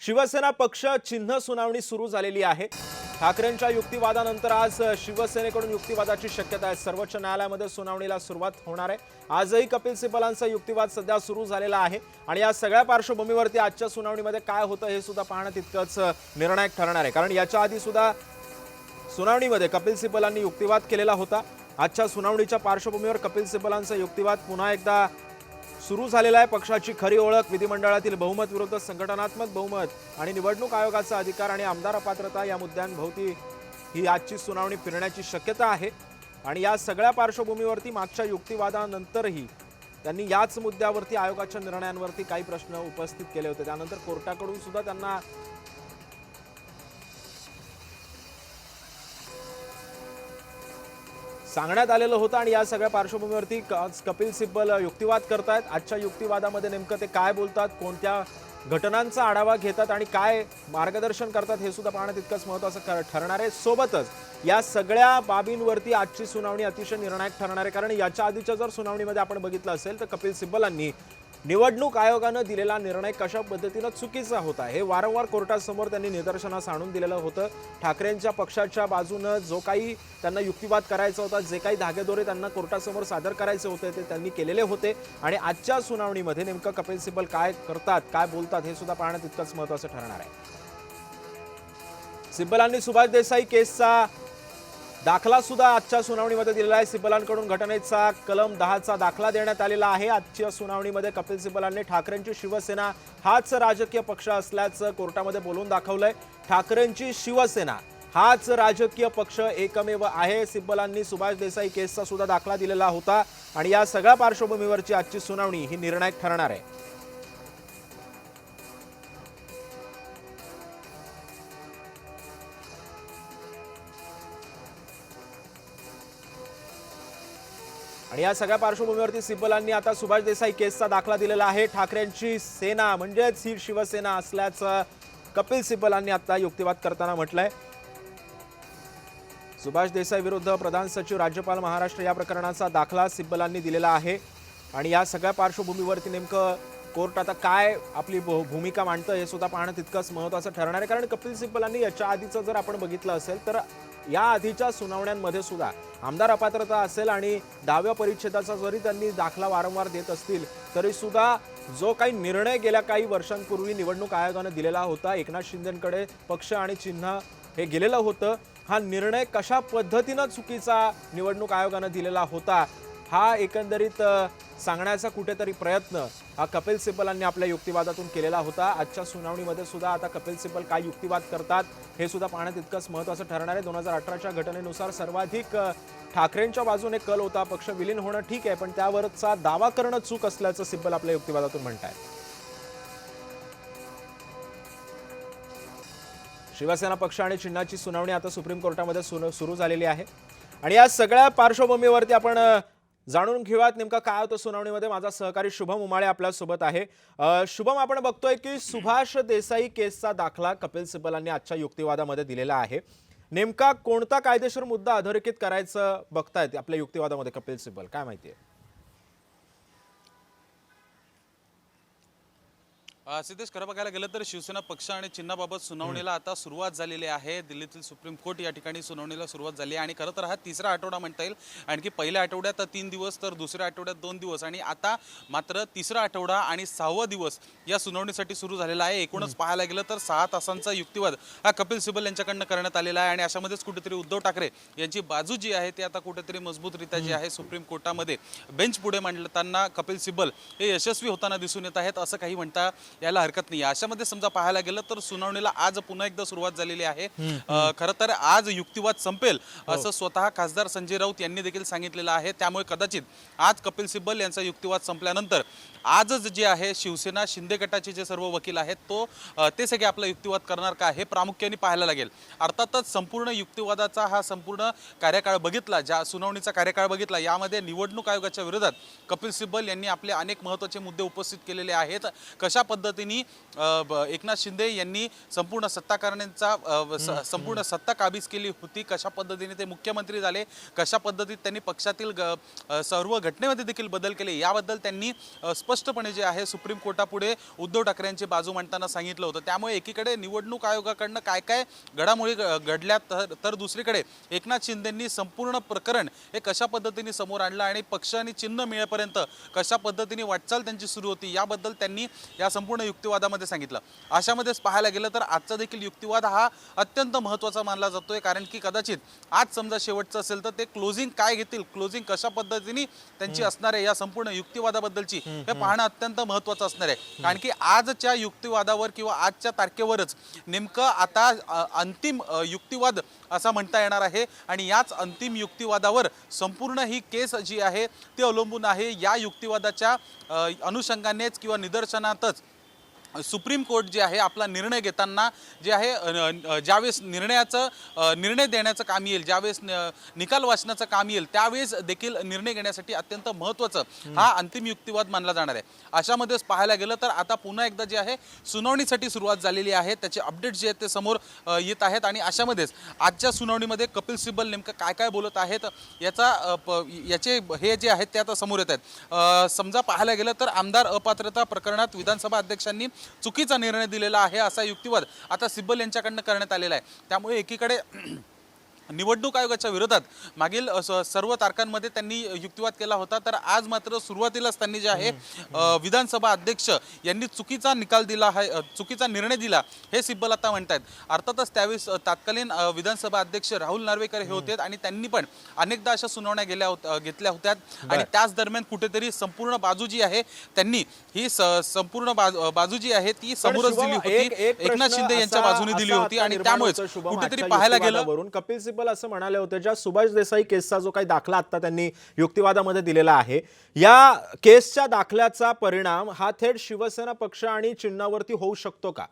शिवसेना पक्ष चिन्ह सुनावणी सुरू झालेली आहे। ठाकरेंच्या युक्तिवादानंतर आज शिवसेनेकडून युक्तिवादाची शक्यता आहे। सर्वोच्च न्यायालयामध्ये सुनावणीला सुरुवात होणार आहे। आजही कपिल सिब्बलांचा युक्तिवाद सध्या सुरू झालेला आहे आणि या सगळ्या पार्श्वभूमीवरती आजच्या सुनावणीमध्ये काय होतं हे सुद्धा पाहणं तितकंच निर्णायक ठरणार आहे। कारण याच्या आधी सुद्धा सुनावणीमध्ये कपिल सिब्बलांनी युक्तिवाद केलेला होता। आजच्या सुनावणीच्या पार्श्वभूमीवर कपिल सिब्बलांचा युक्तिवाद पुन्हा एकदा सुरू झालेला आहे। पक्षाची खरी ओळख, विधिमंडळातील बहुमत विरुद्ध संघटनात्मक बहुमत आणि निवडणूक आयोगाचा अधिकार आणि आमदार अपात्रता या मुद्द्यांभोवती ही आजची सुनावणी फिरण्याची शक्यता आहे। आणि या सगळ्या पार्श्वभूमीवरती मागच्या युक्तिवादानंतरही त्यांनी याच मुद्द्यावरती आयोगाच्या निर्णयांवरती काही प्रश्न उपस्थित केले होते। त्यानंतर कोर्टाकडून सुद्धा त्यांना सांगण्यात आलेलं होतं आणि या सगळ्या पार्श्वभूमीवरती कपिल सिब्बल युक्तिवाद करतायत। आजच्या युक्तिवादामध्ये नेमकं ते काय बोलतात, कोणत्या घटनांचा आढावा घेतात आणि काय मार्गदर्शन करतात हे सुद्धा पाहणं तितकंच महत्त्वाचं ठरणार आहे। सोबतच या सगळ्या बाबींवरती आजची सुनावणी अतिशय निर्णायक ठरणार आहे। कारण याच्या आधीच्या जर सुनावणीमध्ये आपण बघितलं असेल तर कपिल सिब्बलांनी निवडणूक आयोगानं दिलेला निर्णय कशा पद्धतीने चुकीचा होता हे वारंवार कोर्टासमोर त्यांनी निदर्शनास आणून दिलेलं होतं। ठाकरेंच्या पक्षाच्या बाजूने जो काही त्यांना युक्तिवाद करायचा होता, जे काही धागेदोरे त्यांना कोर्टासमोर सादर करायचे होते ते त्यांनी केलेले होते। आणि आजच्या सुनावणीमध्ये नेमकं कपिल सिब्बल काय करतात, काय बोलतात हे सुद्धा पाहणं तितकंच महत्त्वाचं ठरणार आहे। सिब्बलांनी सुभाष देसाई केसचा दाखला सुद्धा आजच्या सुनावणीमध्ये दिलेला आहे। सिब्बलांकडून घटनेचा कलम 10चा दाखला देण्यात आलेला आहे। आजच्या सुनावणीमध्ये कपिल सिब्बलांनी ठाकरेंची शिवसेना हाच राजकीय पक्ष असल्याचं कोर्टामध्ये बोलून दाखवलंय। ठाकरेंची शिवसेना हाच राजकीय पक्ष एकमेव आहे। सिब्बलांनी सुभाष देसाई केसचा सुद्धा दाखला दिलेला होता आणि या सगळ्या पार्श्वभूमीवरची आजची सुनावणी ही निर्णायक ठरणार आहे। आणि या सगळ्या पार्श्वभूमीवरती सिब्बलांनी आता सुभाष देसाई केसचा दाखला दिलेला आहे। ठाकरेंची सेना म्हणजेच ही शिवसेना असल्याचं कपिल सिब्बलांनी आता युक्तिवाद करताना म्हटलंय। सुभाष देसाई विरुद्ध प्रधान सचिव राज्यपाल महाराष्ट्र या प्रकरणाचा दाखला सिब्बलांनी दिलेला आहे। आणि या सगळ्या पार्श्वभूमीवरती नेमकं कोर्ट आता काय आपली भूमिका मांडतं हे सुद्धा पाहणं तितकंच महत्त्वाचं ठरणार आहे। कारण कपिल सिब्बलांनी याच्या आधीचं जर आपण बघितलं असेल तर या आधीच्या सुनावण्यांमध्ये सुद्धा आमदार अपात्रता असेल आणि 10व्या परिच्छेदाचा जरी त्यांनी दाखला वारंवार देत असतील तरी सुद्धा जो काही निर्णय गेल्या काही वर्षांपूर्वी निवडणूक आयोगाने दिलेला होता, एकनाथ शिंदेंकडे पक्ष आणि चिन्ह हे गेलेलं होतं, हा निर्णय कशा पद्धतीने चुकीचा निवडणूक आयोगाने दिलेला होता हा एकंदरीत सांगण्याचा कुठेतरी प्रयत्न हा कपिल सिब्बलांनी आपल्या युक्तिवादातून केलेला होता। आजच्या सुनावणीमध्ये सुद्धा आता कपिल सिब्बल काय युक्तिवाद करतात हे सुद्धा पाहणं तितकंच महत्त्वाचं ठरणार आहे। 2018च्या घटनेनुसार सर्वाधिक ठाकरेंच्या बाजूने कल होता। पक्ष विलीन होणं ठीक आहे, पण त्यावरचा दावा करणं चूक असल्याचं सिब्बल आपल्या युक्तिवादातून म्हणतायत। शिवसेना पक्ष आणि चिन्हाची सुनावणी आता सुप्रीम कोर्टामध्ये सुरू झालेली आहे। आणि या सगळ्या पार्श्वभूमीवरती आपण जाणून घेऊयात नेमका काय होतं सुनावणीमध्ये। माझा सहकारी शुभम उमाळे आपल्या सोबत आहे। शुभम, आपण बघतोय की सुभाष देसाई केसचा दाखला कपिल सिब्बलांनी आजच्या युक्तिवादामध्ये दिलेला आहे। नेमका कोणता कायदेशीर मुद्दा अधोरेखित करायचं बघतायत आपल्या युक्तिवादामध्ये कपिल सिब्बल, काय माहितीये? सिद्धेश, खरं बघायला गेलं तर शिवसेना पक्ष आणि चिन्हाबाबत सुनावणीला आता सुरुवात झालेली आहे। दिल्लीतील सुप्रीम कोर्ट या ठिकाणी सुनावणीला सुरुवात झाली आणि खरं तर हा तिसरा आठवडा म्हणता येईल। आणखी पहिल्या आठवड्यात 3 दिवस तर दुसऱ्या आठवड्यात 2 दिवस आणि आता मात्र तिसरा आठवडा आणि 6वा दिवस या सुनावणीसाठी सुरू झालेला आहे। एकूणच पाहायला गेलं तर 6 तासांचा युक्तिवाद हा कपिल सिब्बल यांच्याकडनं करण्यात आलेला आहे। आणि अशामध्येच कुठेतरी उद्धव ठाकरे यांची बाजू जी आहे ती आता कुठेतरी मजबूतरित्या जी आहे सुप्रीम कोर्टामध्ये बेंच पुढे मांडताना कपिल सिब्बल हे यशस्वी होताना दिसून येत आहेत असं काही म्हणता याला हरकत नाही। अशामध्ये समजा पाहायला गेलं तर सुनावणीला आज पुन्हा एकदा सुरुवात झालेली आहे। खरं तर आज युक्तिवाद संपेल असं स्वतः खासदार संजय राऊत यांनी देखील सांगितलेलं आहे। त्यामुळे कदाचित आज कपिल सिब्बल यांचा युक्तिवाद संपल्यानंतर आजच जे आहे शिवसेना शिंदे गटाचे जे सर्व वकील आहेत ते सगळे आपला युक्तिवाद करणार का हे प्रामुख्याने पाहायला लागेल। अर्थातच संपूर्ण युक्तिवादाचा हा संपूर्ण कार्यकाळ बघितला, ज्या सुनावणीचा कार्यकाळ बघितला, यामध्ये निवडणूक आयोगाच्या विरोधात कपिल सिब्बल यांनी आपले अनेक महत्त्वाचे मुद्दे उपस्थित केलेले आहेत। कशा पद्धतीने पद्धतीने एकनाथ शिंदे यांनी संपूर्ण सत्ता करण्याचा संपूर्ण सत्ता काबीज केली होती, कशा पद्धतीने ते मुख्यमंत्री झाले, कशा पद्धतीत त्यांनी पक्षातील सर्व घटनेमध्ये देखील बदल केले, याबद्दल त्यांनी स्पष्टपणे जे आहे सुप्रीम कोर्टापुढे उद्धव ठाकरे यांची बाजू मांडताना सांगितलं होतं। त्यामुळे एकीकडे निवडणूक आयोगाकडनं काय काय घडामोडी घडल्या, तर दुसरीकडे एकनाथ शिंदेंनी संपूर्ण प्रकरण हे कशा पद्धतीने समोर आणलं आणि पक्ष आणि चिन्ह मिळेपर्यंत कशा पद्धतीने वाटचाल त्यांची सुरू होती, याबद्दल त्यांनी या संपूर्ण युक्तिवादामध्ये सांगितलं। अशामध्येच पाहायला गेलं तर आजचा देखील युक्तिवाद हा अत्यंत महत्त्वाचा मानला जातोय, कारण की कदाचित आज समजा शेवटचं असेल तर ते क्लोजिंग काय घेतील, क्लोजिंग कशा पद्धतीने त्यांची असणार आहे, या संपूर्ण युक्तिवादाबद्दलची हे पाहणं अत्यंत महत्त्वाचं असणार आहे। कारण की आजच्या युक्तिवादावर किंवा आजच्या तारखेवरच नेमकं आता अंतिम युक्तिवाद असा म्हणता येणार आहे आणि याच अंतिम युक्तिवादावर संपूर्ण ही केस जी आहे ती अवलंबून आहे। या युक्तिवादाच्या अनुषंगानेच किंवा निदर्शनातच सुप्रीम कोर्ट जे आहे आपला निर्णय घेताना जे आहे ज्यावेळेस निर्णय देण्याचं काम येईल, ज्यावेळेस निकाल वाचण्याचं काम येईल, त्यावेळेस देखील निर्णय घेण्यासाठी अत्यंत महत्त्वाचं हा अंतिम युक्तिवाद मानला जाणार आहे। अशामध्येच पाहायला गेलं तर आता पुन्हा एकदा जे आहे सुनावणीसाठी सुरुवात झालेली आहे, त्याचे अपडेट्स जे आहेत ते समोर येत आहेत आणि अशामध्येच आजच्या सुनावणीमध्ये कपिल सिब्बल नेमकं काय काय बोलत आहेत याचे हे जे आहेत ते आता समोर येत आहेत। समजा पाहायला गेलं तर आमदार अपात्रता प्रकरणात विधानसभा अध्यक्षांनी चुकीचा निर्णय दिलेला आहे असा युक्तिवाद आता सिब्बल यांच्याकडनं करण्यात आलेला आहे। त्यामुळे एकीकडे निवडणूक आयोगाच्या विरोधात मागील सर्व तारखांमध्ये त्यांनी युक्तिवाद केला होता, तर आज मात्र सुरुवातीलाच त्यांनी जे आहे विधानसभा अध्यक्ष यांनी चुकीचा निकाल दिला आहे, चुकीचा निर्णय दिला हे सिब्बल आता म्हणतात। अर्थातच त्यावेळेस तत्कालीन विधानसभा अध्यक्ष राहुल नार्वेकर हे होते आणि त्यांनी पण अनेकदा अशा सुनावण्या घेतल्या होत्या आणि त्याच दरम्यान कुठेतरी संपूर्ण बाजू जी आहे त्यांनी ही संपूर्ण बाजू जी आहे ती समोरच दिली होती, एकनाथ शिंदे यांच्या बाजूने दिली होती आणि त्यामुळे कुठेतरी पाहायला गेलं कपिल सिब्बल असं म्हणाले होते ज्या सुभाष देसाई केसचा जो काही दाखला आता त्यांनी युक्तिवादामध्ये दिलेला आहे, या केसच्या दाखल्याचा परिणाम हा थेट शिवसेना पक्ष आणि चिन्हावरती होऊ शकतो का?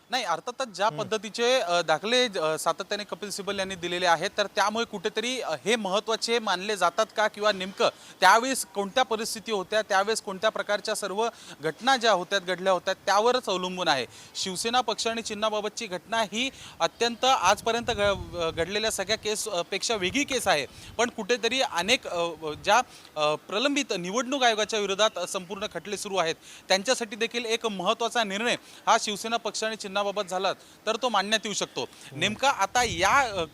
नाही, अर्थातच ज्या पद्धतीचे दाखले सातत्याने कपिल सिब्बल यांनी दिलेले आहेत तर त्यामुळे कुठेतरी हे महत्त्वाचे मानले जातात का, किंवा नेमकं त्यावेळेस कोणत्या परिस्थिती होत्या, त्यावेळेस कोणत्या प्रकारच्या सर्व घटना ज्या होत्या घडल्या होत्या त्यावरच अवलंबून आहे। शिवसेना पक्ष आणि चिन्हाबाबतची घटना ही अत्यंत आजपर्यंत घडलेल्या सगळ्या केसपेक्षा वेगळी केस आहे, पण कुठेतरी अनेक ज्या प्रलंबित निवडणूक आयोगाच्या विरोधात संपूर्ण खटले सुरू आहेत त्यांच्यासाठी देखील एक महत्त्वाचा निर्णय हा शिवसेना पक्ष आणि चिन्हाबाबत झाला तर तो मानण्यात येऊ शकतो। नेमका आता या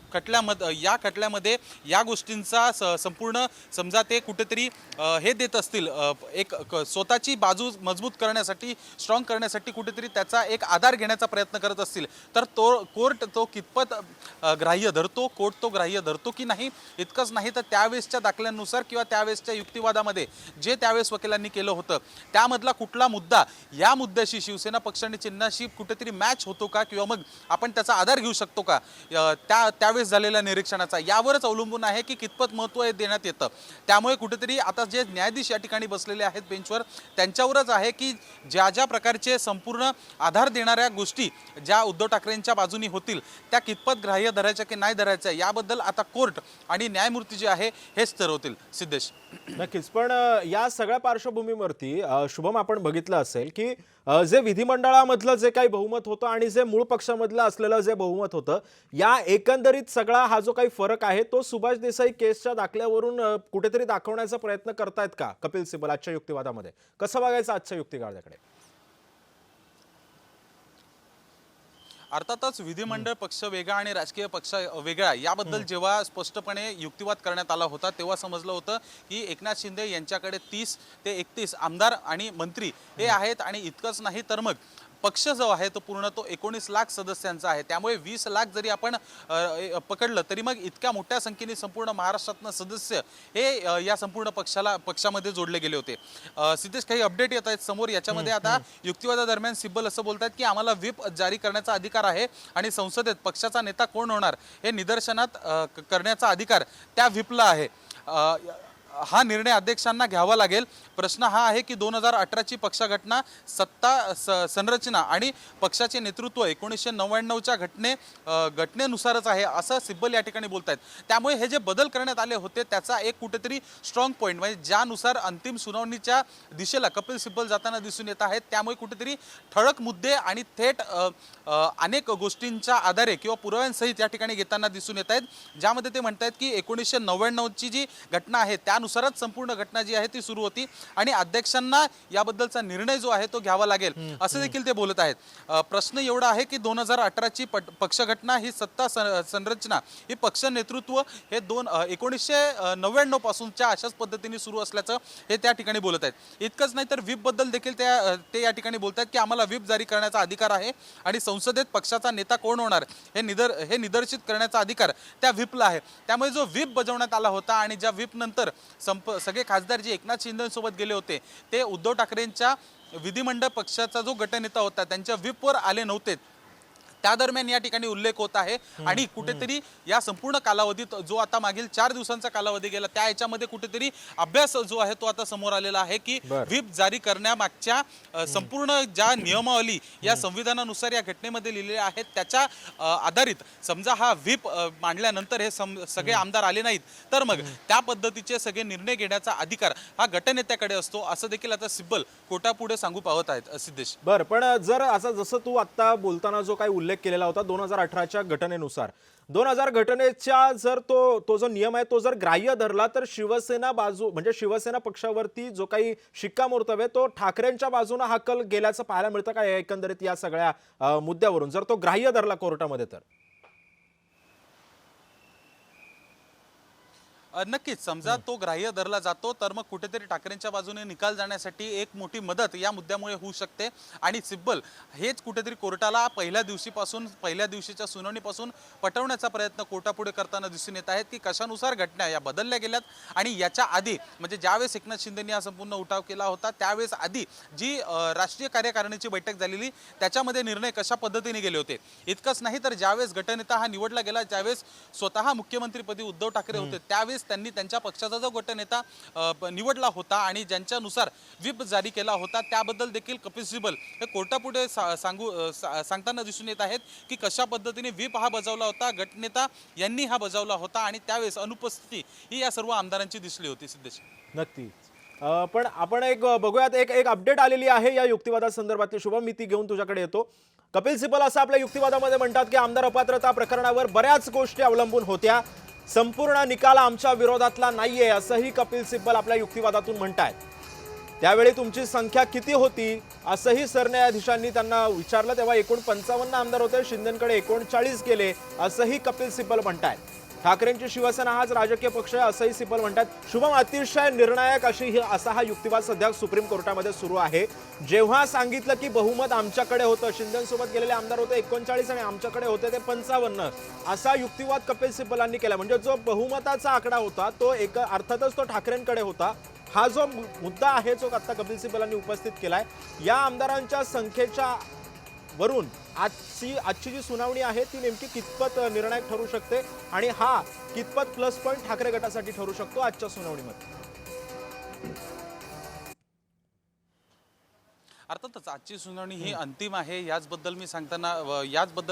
खटल्यामध्ये या गोष्टींचा संपूर्ण समजा ते कुठेतरी हे देत असतील, एक स्वतःची बाजू मजबूत करण्यासाठी, स्ट्रॉंग करण्यासाठी कुठेतरी त्याचा एक आधार घेण्याचा प्रयत्न करत असतील तर कोर्ट तो कितपत ग्राह्य धरतो, कोर्ट तो ग्राह्य धरतो की नाही। इतकंच नाही तर त्यावेळेसच्या दाखल्यांनुसार किंवा त्यावेळेसच्या युक्तिवादामध्ये जे त्यावेळेस वकिलांनी केलं होतं त्यामधला कुठला मुद्दा या मुद्द्याशी शिवसेना पक्ष आणि चिन्हाशी कुठेतरी मॅच होतो का, किंवा मग आपण त्याचा आधार घेऊ शकतो का त्यावेळेस झालेल्या निरीक्षणाचा, यावरच अवलंबून आहे की कितपत महत्त्व देण्यात येतं। त्यामुळे कुठेतरी आता जे न्यायाधीश या ठिकाणी बसलेले आहेत बेंचवर त्यांच्यावरच आहे की ज्या प्रकारचे संपूर्ण आधार देणाऱ्या गोष्टी ज्या उद्धव ठाकरेंच्या बाजूनी होतील त्या कितपत ग्राह्य धरायच्या की नाही धरायच्या याबद्दल आता कोर्ट आणि न्यायमूर्ती जे आहे हेच ठरवतील। सिद्धेश, नक्कीच, पण या सगळ्या पार्श्वभूमीवरती शुभम आपण बघितलं असेल की जे विधिमंडळामधलं जे काही बहुमत होतं आणि जे मूळ पक्षामधलं असलेलं जे बहुमत होतं, या एकंदरीत सगळा हा जो काही फरक आहे तो सुभाष देसाई केसच्या दाखल्यावरून कुठेतरी दाखवण्याचा प्रयत्न करतायत का कपिल सिब्बल आजच्या युक्तिवादामध्ये? कसं बघायचं आजच्या युक्तिवादाकडे? अर्थातच विधिमंडळ पक्ष वेगळा आणि राजकीय पक्ष वेगळा याबद्दल जेव्हा स्पष्टपणे युक्तिवाद करण्यात आला होता तेव्हा समजलं होतं की एकनाथ शिंदे यांच्याकडे 30 ते 31 आमदार आणि मंत्री हे आहेत आणि इतकंच नाही तर मग पक्ष जो आहे तो पूर्ण तो 19 लाख सदस्यांचा आहे। त्यामुळे 20 लाख जरी आपण पकडलं तरी मग इतक्या मोठ्या संख्येने संपूर्ण महाराष्ट्रातनं सदस्य हे या संपूर्ण पक्षामध्ये जोडले गेले होते। सिद्धेश, काही अपडेट येत आहेत समोर याच्यामध्ये। आता युक्तिवादादरम्यान सिब्बल असं बोलतात की आम्हाला व्हिप जारी करण्याचा अधिकार आहे आणि संसदेत पक्षाचा नेता कोण होणार हे निदर्शनात करण्याचा अधिकार त्या व्हिपला आहे। हा निर्णय अध्यक्षांना घ्यावा लागेल। प्रश्न हा आहे की 2018ची पक्ष घटना, सत्ता संरचना आणि पक्षाचे नेतृत्व 1999च्या घटनेनुसारच आहे असं सिब्बल या ठिकाणी बोलतायत। त्यामुळे हे जे बदल करण्यात आले होते त्याचा एक कुठेतरी स्ट्रॉंग पॉईंट म्हणजे ज्यानुसार अंतिम सुनावणीच्या दिशेला कपिल सिब्बल जाताना दिसून येत आहेत, त्यामुळे कुठेतरी ठळक मुद्दे आणि थेट अनेक गोष्टींच्या आधारे किंवा पुराव्यांसहित या ठिकाणी घेताना दिसून येत आहेत, ज्यामध्ये ते म्हणतात की 1999ची जी घटना आहे त्यानुसारच संपूर्ण घटना जी आहे ती सुरू होती आणि अध्यक्षांना याबद्दलचा निर्णय जो आहे तो घ्यावा लागेल असं देखील ते बोलत आहेत। प्रश्न एवढा आहे की 2018ची पक्ष घटना ही सत्ता संरचना ही पक्ष नेतृत्व हे 1999 पासूनच्या अशाच पद्धतीने सुरू असल्याचं हे त्या ठिकाणी बोलत आहेत। इतकंच नाही तर व्हीप बद्दल देखील ते या ठिकाणी बोलतात की आम्हाला व्हीप जारी करण्याचा अधिकार आहे आणि संसदेत पक्षाचा नेता कोण होणार हे निदर्शित करण्याचा अधिकार त्या व्हीपला आहे। त्यामुळे जो व्हीप बजावण्यात आला होता आणि ज्या व्हीप नंतर सगळे खासदार जे एकनाथ शिंदेसोबत गेले होते ते उद्धव ठाकरेंच्या विधिमंडळ पक्षाचा जो गटनेता होता त्यांच्या व्हीपवर आले नव्हते, त्या दरम्यान या ठिकाणी उल्लेख होत आहे। आणि कुठेतरी या संपूर्ण कालावधीत जो आता मागील 4 दिवसांचा कालावधी गेला त्या याच्यामध्ये कुठेतरी अभ्यास जो आहे तो आता समोर आलेला आहे की व्हीप जारी करण्यामागच्या संपूर्ण ज्या नियमावली या संविधानानुसार या घटनेमध्ये लिहिलेल्या आहेत त्याच्या आधारित समजा हा व्हीप मांडल्यानंतर हे सगळे आमदार आले नाहीत तर मग त्या पद्धतीचे सगळे निर्णय घेण्याचा अधिकार हा गटनेत्याकडे असतो असं देखील आता सिब्बल कोर्टापुढे सांगू पाहत आहेत। सिद्धेश, बरं, पण जर असं जसं तू आता बोलताना जो काही उल्लेख केलेला होता 2018च्या घटनेनुसार, 2000 घटनेच्या जर तो जो नियम आहे तो जर ग्राह्य धरला तर शिवसेना बाजू म्हणजे शिवसेना पक्षावरती जो काही शिक्कामोर्तब आहे तो ठाकरेंच्या बाजूने हा कल गेल्याचं पाहायला मिळतं का एकंदरीत या सगळ्या मुद्द्यावरून जर तो ग्राह्य धरला कोर्टामध्ये तर? नक्कीच समजा तो ग्राह्य धरला जातो तर मग कुठेतरी ठाकरेंच्या बाजूने निकाल जाण्यासाठी एक मोठी मदत या मुद्द्यामुळे होऊ शकते आणि सिब्बल हेच कुठेतरी कोर्टाला पहिल्या दिवशीच्या सुनावणीपासून पटवण्याचा प्रयत्न कोर्टापुढे करताना दिसून येत आहेत की कशानुसार घटना या बदलल्या गेल्यात आणि याच्या आधी म्हणजे ज्यावेळेस एकनाथ शिंदेंनी हा संपूर्ण उठाव केला होता त्यावेळेस आधी जी राष्ट्रीय कार्यकारिणीची बैठक झालेली त्याच्यामध्ये निर्णय कशा पद्धतीने गेले होते। इतकंच नाही तर ज्यावेळेस गटनेता हा निवडला गेला, ज्यावेळेस स्वतः मुख्यमंत्रीपदी उद्धव ठाकरे होते त्यावेळेस त्यांनी त्यांच्या पक्षाचा जो गटनेता निवडला होता आणि ज्यांच्यानुसार व्हीप जारी केला होता त्याबद्दल देखील कपिल सिब्बल हे कोर्टापुढे सांगताना दिसून येत आहेत की कशा पद्धतीने व्हीप हा बजावला होता, गटनेता यांनी हा बजावला होता आणि त्यावेळेस अनुपस्थिती ही या सर्व आमदारांची दिसली होती। सिद्धेश, नक्की, पण आपण एक बघूयात, एक अपडेट आलेली आहे या युक्तिवादासंदर्भातली। शुभम, मी ती घेऊन तुझ्याकडे येतो। कपिल सिब्बल असं आपल्या युक्तिवादामध्ये म्हणतात की आमदार अपात्रता प्रकरणावर बऱ्याच गोष्टी अवलंबून होत्या, संपूर्ण निकाल आमच्या विरोधातला नाहीये असंही कपिल सिब्बल आपल्या युक्तिवादातून म्हणतायत। त्यावेळी तुमची संख्या किती होती असंही सरन्यायाधीशांनी त्यांना विचारलं, तेव्हा एकूण 55 आमदार होते, शिंदेकडे 39 गेले असंही कपिल सिब्बल म्हणतायत। ठाकरेंची शिवसेना हाच राजकीय पक्ष आहे असंही सिब्बल म्हणतात। शुभम, अतिशय निर्णायक असा हा युक्तिवाद सध्या सुप्रीम कोर्टामध्ये सुरू आहे। जेव्हा सांगितलं की बहुमत आमच्याकडे होतं, शिंदेसोबत गेलेले आमदार होते 39 आणि आमच्याकडे होते ते 55, असा युक्तिवाद कपिल सिब्बलांनी केला। म्हणजे जो बहुमताचा आकडा होता तो अर्थातच तो ठाकरेंकडे होता। हा जो मुद्दा आहे जो आता कपिल सिब्बलांनी उपस्थित केलाय, या आमदारांच्या संख्येच्या वरून आजची जी सुनावणी आहे ती नेमकी कितपत निर्णायक ठरू शकते आणि हा कितपत प्लस पॉइंट ठाकरे गटासाठी ठरू शकतो आजच्या सुनावणीमध्ये? अर्थातच आजची सुनावणी ही अंतिम आहे याचबद्दल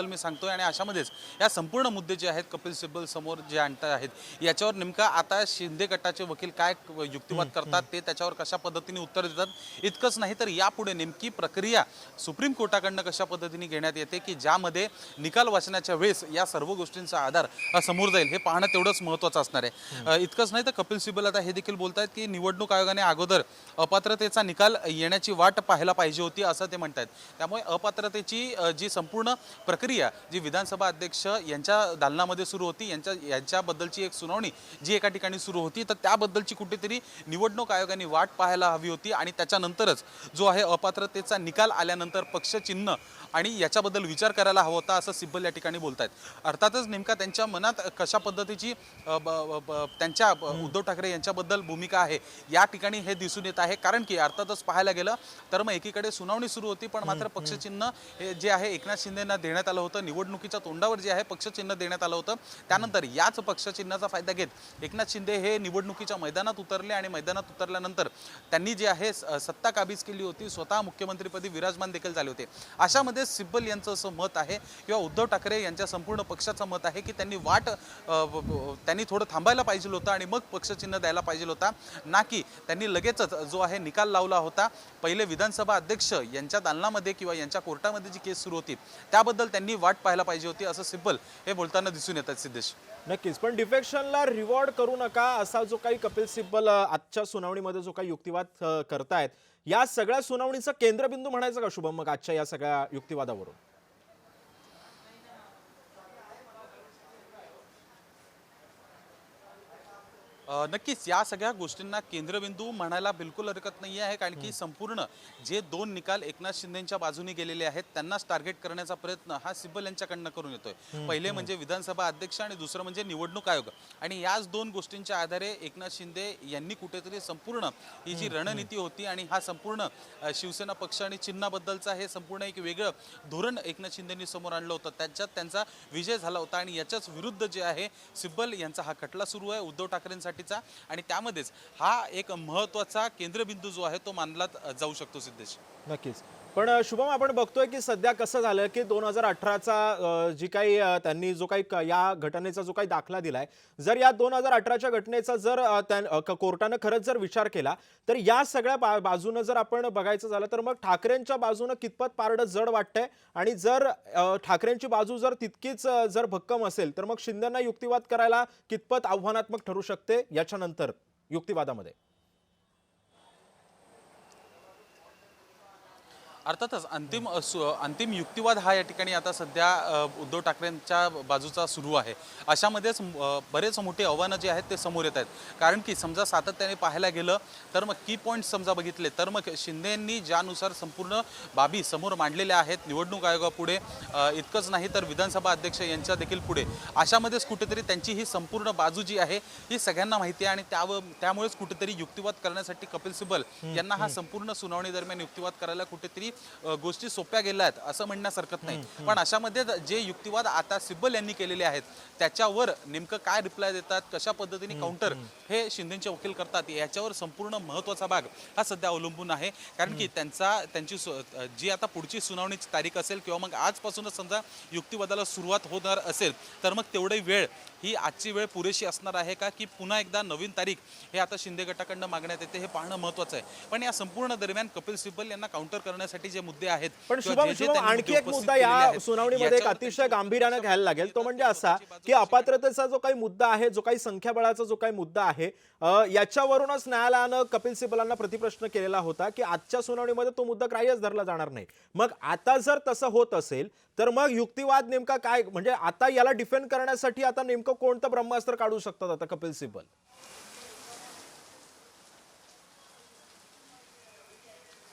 मी सांगतोय आणि अशामध्येच या संपूर्ण मुद्दे जे आहेत कपिल सिब्बल समोर जे आणत आहेत याच्यावर नेमका आता शिंदे गटाचे वकील काय युक्तिवाद करतात ते त्याच्यावर कशा पद्धतीने उत्तर देतात। इतकंच नाही तर यापुढे नेमकी प्रक्रिया सुप्रीम कोर्टाकडनं कशा पद्धतीने घेण्यात येते की ज्यामध्ये निकाल वाचण्याच्या वेळेस या सर्व गोष्टींचा आधार समोर जाईल हे पाहणं तेवढंच महत्त्वाचं असणार आहे। इतकंच नाही तर कपिल सिब्बल आता हे देखील बोलतायत की निवडणूक आयोगाने अगोदर अपात्रतेचा निकाल येण्याची वाट पाहायला पाहिजे होती असं ते म्हणतात। त्यामुळे अपात्रतेची जी संपूर्ण प्रक्रिया जी विधानसभा अध्यक्ष यांच्या दालनामध्ये सुरू होती यांच्याबद्दलची एक सुनावणी जी एका ठिकाणी सुरू होती तर त्याबद्दलची कुठेतरी निवडणूक आयोगाने वाट पाहायला हवी होती आणि त्याच्यानंतरच जो आहे अपात्रतेचा निकाल आल्यानंतर पक्ष चिन्ह आणि याच्याबद्दल विचार करायला हवा होता असं सिब्बल या ठिकाणी बोलतायत। अर्थातच नेमका त्यांच्या मनात कशा पद्धतीची त्यांच्या उद्धव ठाकरे यांच्याबद्दल भूमिका आहे या ठिकाणी हे दिसून येत आहे, कारण की अर्थातच पाहायला गेलं तर मग एकीकडे सुनावणी सुरू होती, पण मात्र पक्षचिन्ह हे जे आहे एकनाथ शिंदेंना देण्यात आलं होतं. निवडणुकीच्या तोंडावर जे आहे पक्षचिन्ह देण्यात आलं होतं. त्यानंतर याच पक्षचिन्हाचा फायदा घेत एकनाथ शिंदे हे निवडणुकीच्या मैदानात उतरले आणि मैदानात उतरल्यानंतर त्यांनी जे आहे सत्ता काबीज केली होती. स्वतः मुख्यमंत्रीपदी विराजमान देखील झाले होते. अशामध्ये सिब्बल यांचं असं मत आहे किंवा उद्धव ठाकरे यांच्या संपूर्ण पक्षाचं मत आहे की त्यांनी थोडं थांबायला पाहिजे होतं आणि मग पक्षचिन्ह द्यायला पाहिजे होता, ना की त्यांनी लगेचच जो आहे निकाल लावला होता. पहिले विधानसभा अध्यक्ष यांच्या दालनामध्ये किंवा यांच्या कोर्टामध्ये जी केस सुरू होती त्याबद्दल त्यांनी वाट पाहायला पाहिजे होती, असं सिब्बल हे बोलताना दिसून येतात. सिद्धेश, नक्कीच, पण डिफेक्शनला रिवॉर्ड करू नका असा जो काही कपिल सिब्बल आजच्या सुनावणीमध्ये जो काही युक्तिवाद करतायत, या सगळ्या सुनावणीचा केंद्रबिंदू म्हणायचं का शुभम मग आजच्या या सगळ्या युक्तिवादावरून? नक्कीच या सगळ्या गोष्टींना केंद्रबिंदू म्हणायला बिलकुल हरकत नाही आहे, कारण की संपूर्ण जे दोन निकाल एकनाथ शिंदेच्या बाजूने गेलेले आहेत त्यांनाच टार्गेट करण्याचा प्रयत्न हा सिब्बल यांच्याकडनं करून येतोय. पहिले म्हणजे विधानसभा अध्यक्ष आणि दुसरं म्हणजे निवडणूक आयोग, आणि याच दोन गोष्टींच्या आधारे एकनाथ शिंदे यांनी कुठेतरी संपूर्ण ही जी रणनीती होती आणि हा संपूर्ण शिवसेना पक्ष आणि चिन्हाबद्दलचा हे संपूर्ण एक वेगळं धोरण एकनाथ शिंदेंनी समोर आणलं होतं, त्याच्यात त्यांचा विजय झाला होता. आणि याच्याच विरुद्ध जे आहे सिब्बल यांचा हा खटला सुरू आहे उद्धव ठाकरेंसाठी, आणि त्यामध्येच हा एक महत्त्वाचा केंद्रबिंदू जो आहे तो मानला जाऊ शकतो. सिद्धेश, नक्कीच, पण शुभम आपण बघतोय की सध्या कसं झालं की 2018चा जी काही त्यांनी जो काही या घटनेचा जो काही दाखला दिलाय, जर या 2018च्या घटनेचा जर कोर्टानं खरंच जर विचार केला तर या सगळ्या बाजूनं जर आपण बघायचं झालं तर मग ठाकरेंच्या बाजूनं कितपत पारडं जड वाटतंय, आणि जर ठाकरेंची बाजू जर तितकीच जर भक्कम असेल तर मग शिंदेंना युक्तिवाद करायला कितपत आव्हानात्मक ठरू शकते याच्यानंतर युक्तिवादामध्ये? अर्थातच अंतिम युक्तिवाद हा या ठिकाणी आता सध्या उद्धव ठाकरेंच्या बाजूचा सुरू आहे. अशामध्येच बरेच मोठे आव्हानं जे आहेत ते समोर येत आहेत, कारण की समजा सातत्याने पाहायला गेलं तर मग की पॉईंट समजा बघितले तर मग शिंदेंनी ज्यानुसार संपूर्ण बाबी समोर मांडलेल्या आहेत निवडणूक आयोगापुढे, इतकंच नाही तर विधानसभा अध्यक्ष यांच्या देखील पुढे, अशामध्येच कुठेतरी त्यांची ही संपूर्ण बाजू जी आहे ही सगळ्यांना माहिती आहे, आणि त्यामुळेच कुठेतरी युक्तिवाद करण्यासाठी कपिल सिब्बल यांना हा संपूर्ण सुनावणी दरम्यान युक्तिवाद करायला कुठेतरी गोष्टी सोप्या गेल्या आहेत असं म्हणण्यास हरकत नाही. पण अशामध्ये जे युक्तिवाद आता सिब्बल यांनी केलेले आहेत त्याच्यावर नेमकं काय रिप्लाय देतात, कशा पद्धतीने काउंटर हे शिंदेचे वकील करतात, याच्यावर संपूर्ण महत्त्वाचा भाग हा सध्या अवलंबून आहे. कारण की त्यांची जी आता पुढची सुनावणीची तारीख असेल किंवा मग आजपासूनच समजा युक्तिवादाला सुरुवात होणार असेल तर मग तेवढी वेळ ही आजची वेळ पुरेशी असणार आहे का, की पुन्हा एकदा नवीन तारीख हे आता शिंदे गटाकडनं मागण्यात येते, हे पाहणं महत्त्वाचं आहे. पण या संपूर्ण दरम्यान कपिल सिब्बल यांना काउंटर करण्यासाठी जे मुद्दे आहेत, पण शुभम आणखी एक मुद्दा या सुनावणीमध्ये एक अतिशय गांभीर्याने घ्यायला लागेल, तो म्हणजे असा की अपात्रतेचा जो काही मुद्दा आहे, जो काही संख्याबळाचा जो काही मुद्दा आहे, याच्यावरूनच न्यायालयानं कपिल सिब्बलांना प्रतिप्रश्न केलेला होता की आजच्या सुनावणीमध्ये तो मुद्दा ग्राह्यच धरला जाणार नाही. मग आता जर तसं होत असेल तर मग युक्तिवाद नेमका काय, म्हणजे आता याला डिफेंड करण्यासाठी आता नेमकं कोणतं ब्रह्मास्त्र काढू शकतात आता कपिल सिब्बल?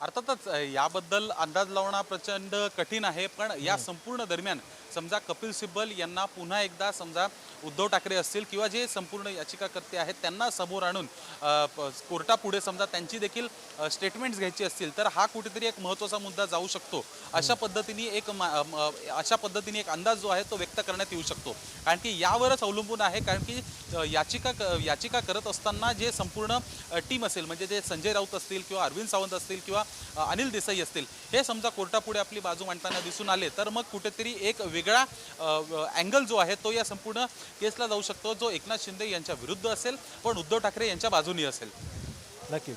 अर्थातच याबद्दल अंदाज लावणं प्रचंड कठीण आहे, पण या संपूर्ण दरम्यान समजा कपिल सिब्बल यांना पुन्हा एकदा समजा उद्धव ठाकरे असतील किंवा जे संपूर्ण याचिकाकर्ते आहेत त्यांना समोर आणून कोर्टापुढे समजा त्यांची देखील स्टेटमेंट्स घ्यायची असतील तर हा कुठेतरी एक महत्त्वाचा मुद्दा जाऊ शकतो. अशा पद्धतीने एक अंदाज जो आहे तो व्यक्त करण्यात येऊ शकतो, कारण की यावरच अवलंबून आहे. कारण की याचिका करत असताना जे संपूर्ण टीम असेल, म्हणजे जे संजय राऊत असतील किंवा अरविंद सावंत असतील किंवा अनिल देसाई असतील, हे समजा कोर्टापुढे आपली बाजू मांडताना दिसून आले तर मग कुठेतरी एक वेगळा अँगल जो आहे तो या संपूर्ण केसला जाऊ शकतो, जो एकनाथ शिंदे यांच्या विरुद्ध असेल पण उद्धव ठाकरे यांच्या बाजूनी असेल. नक्कीच,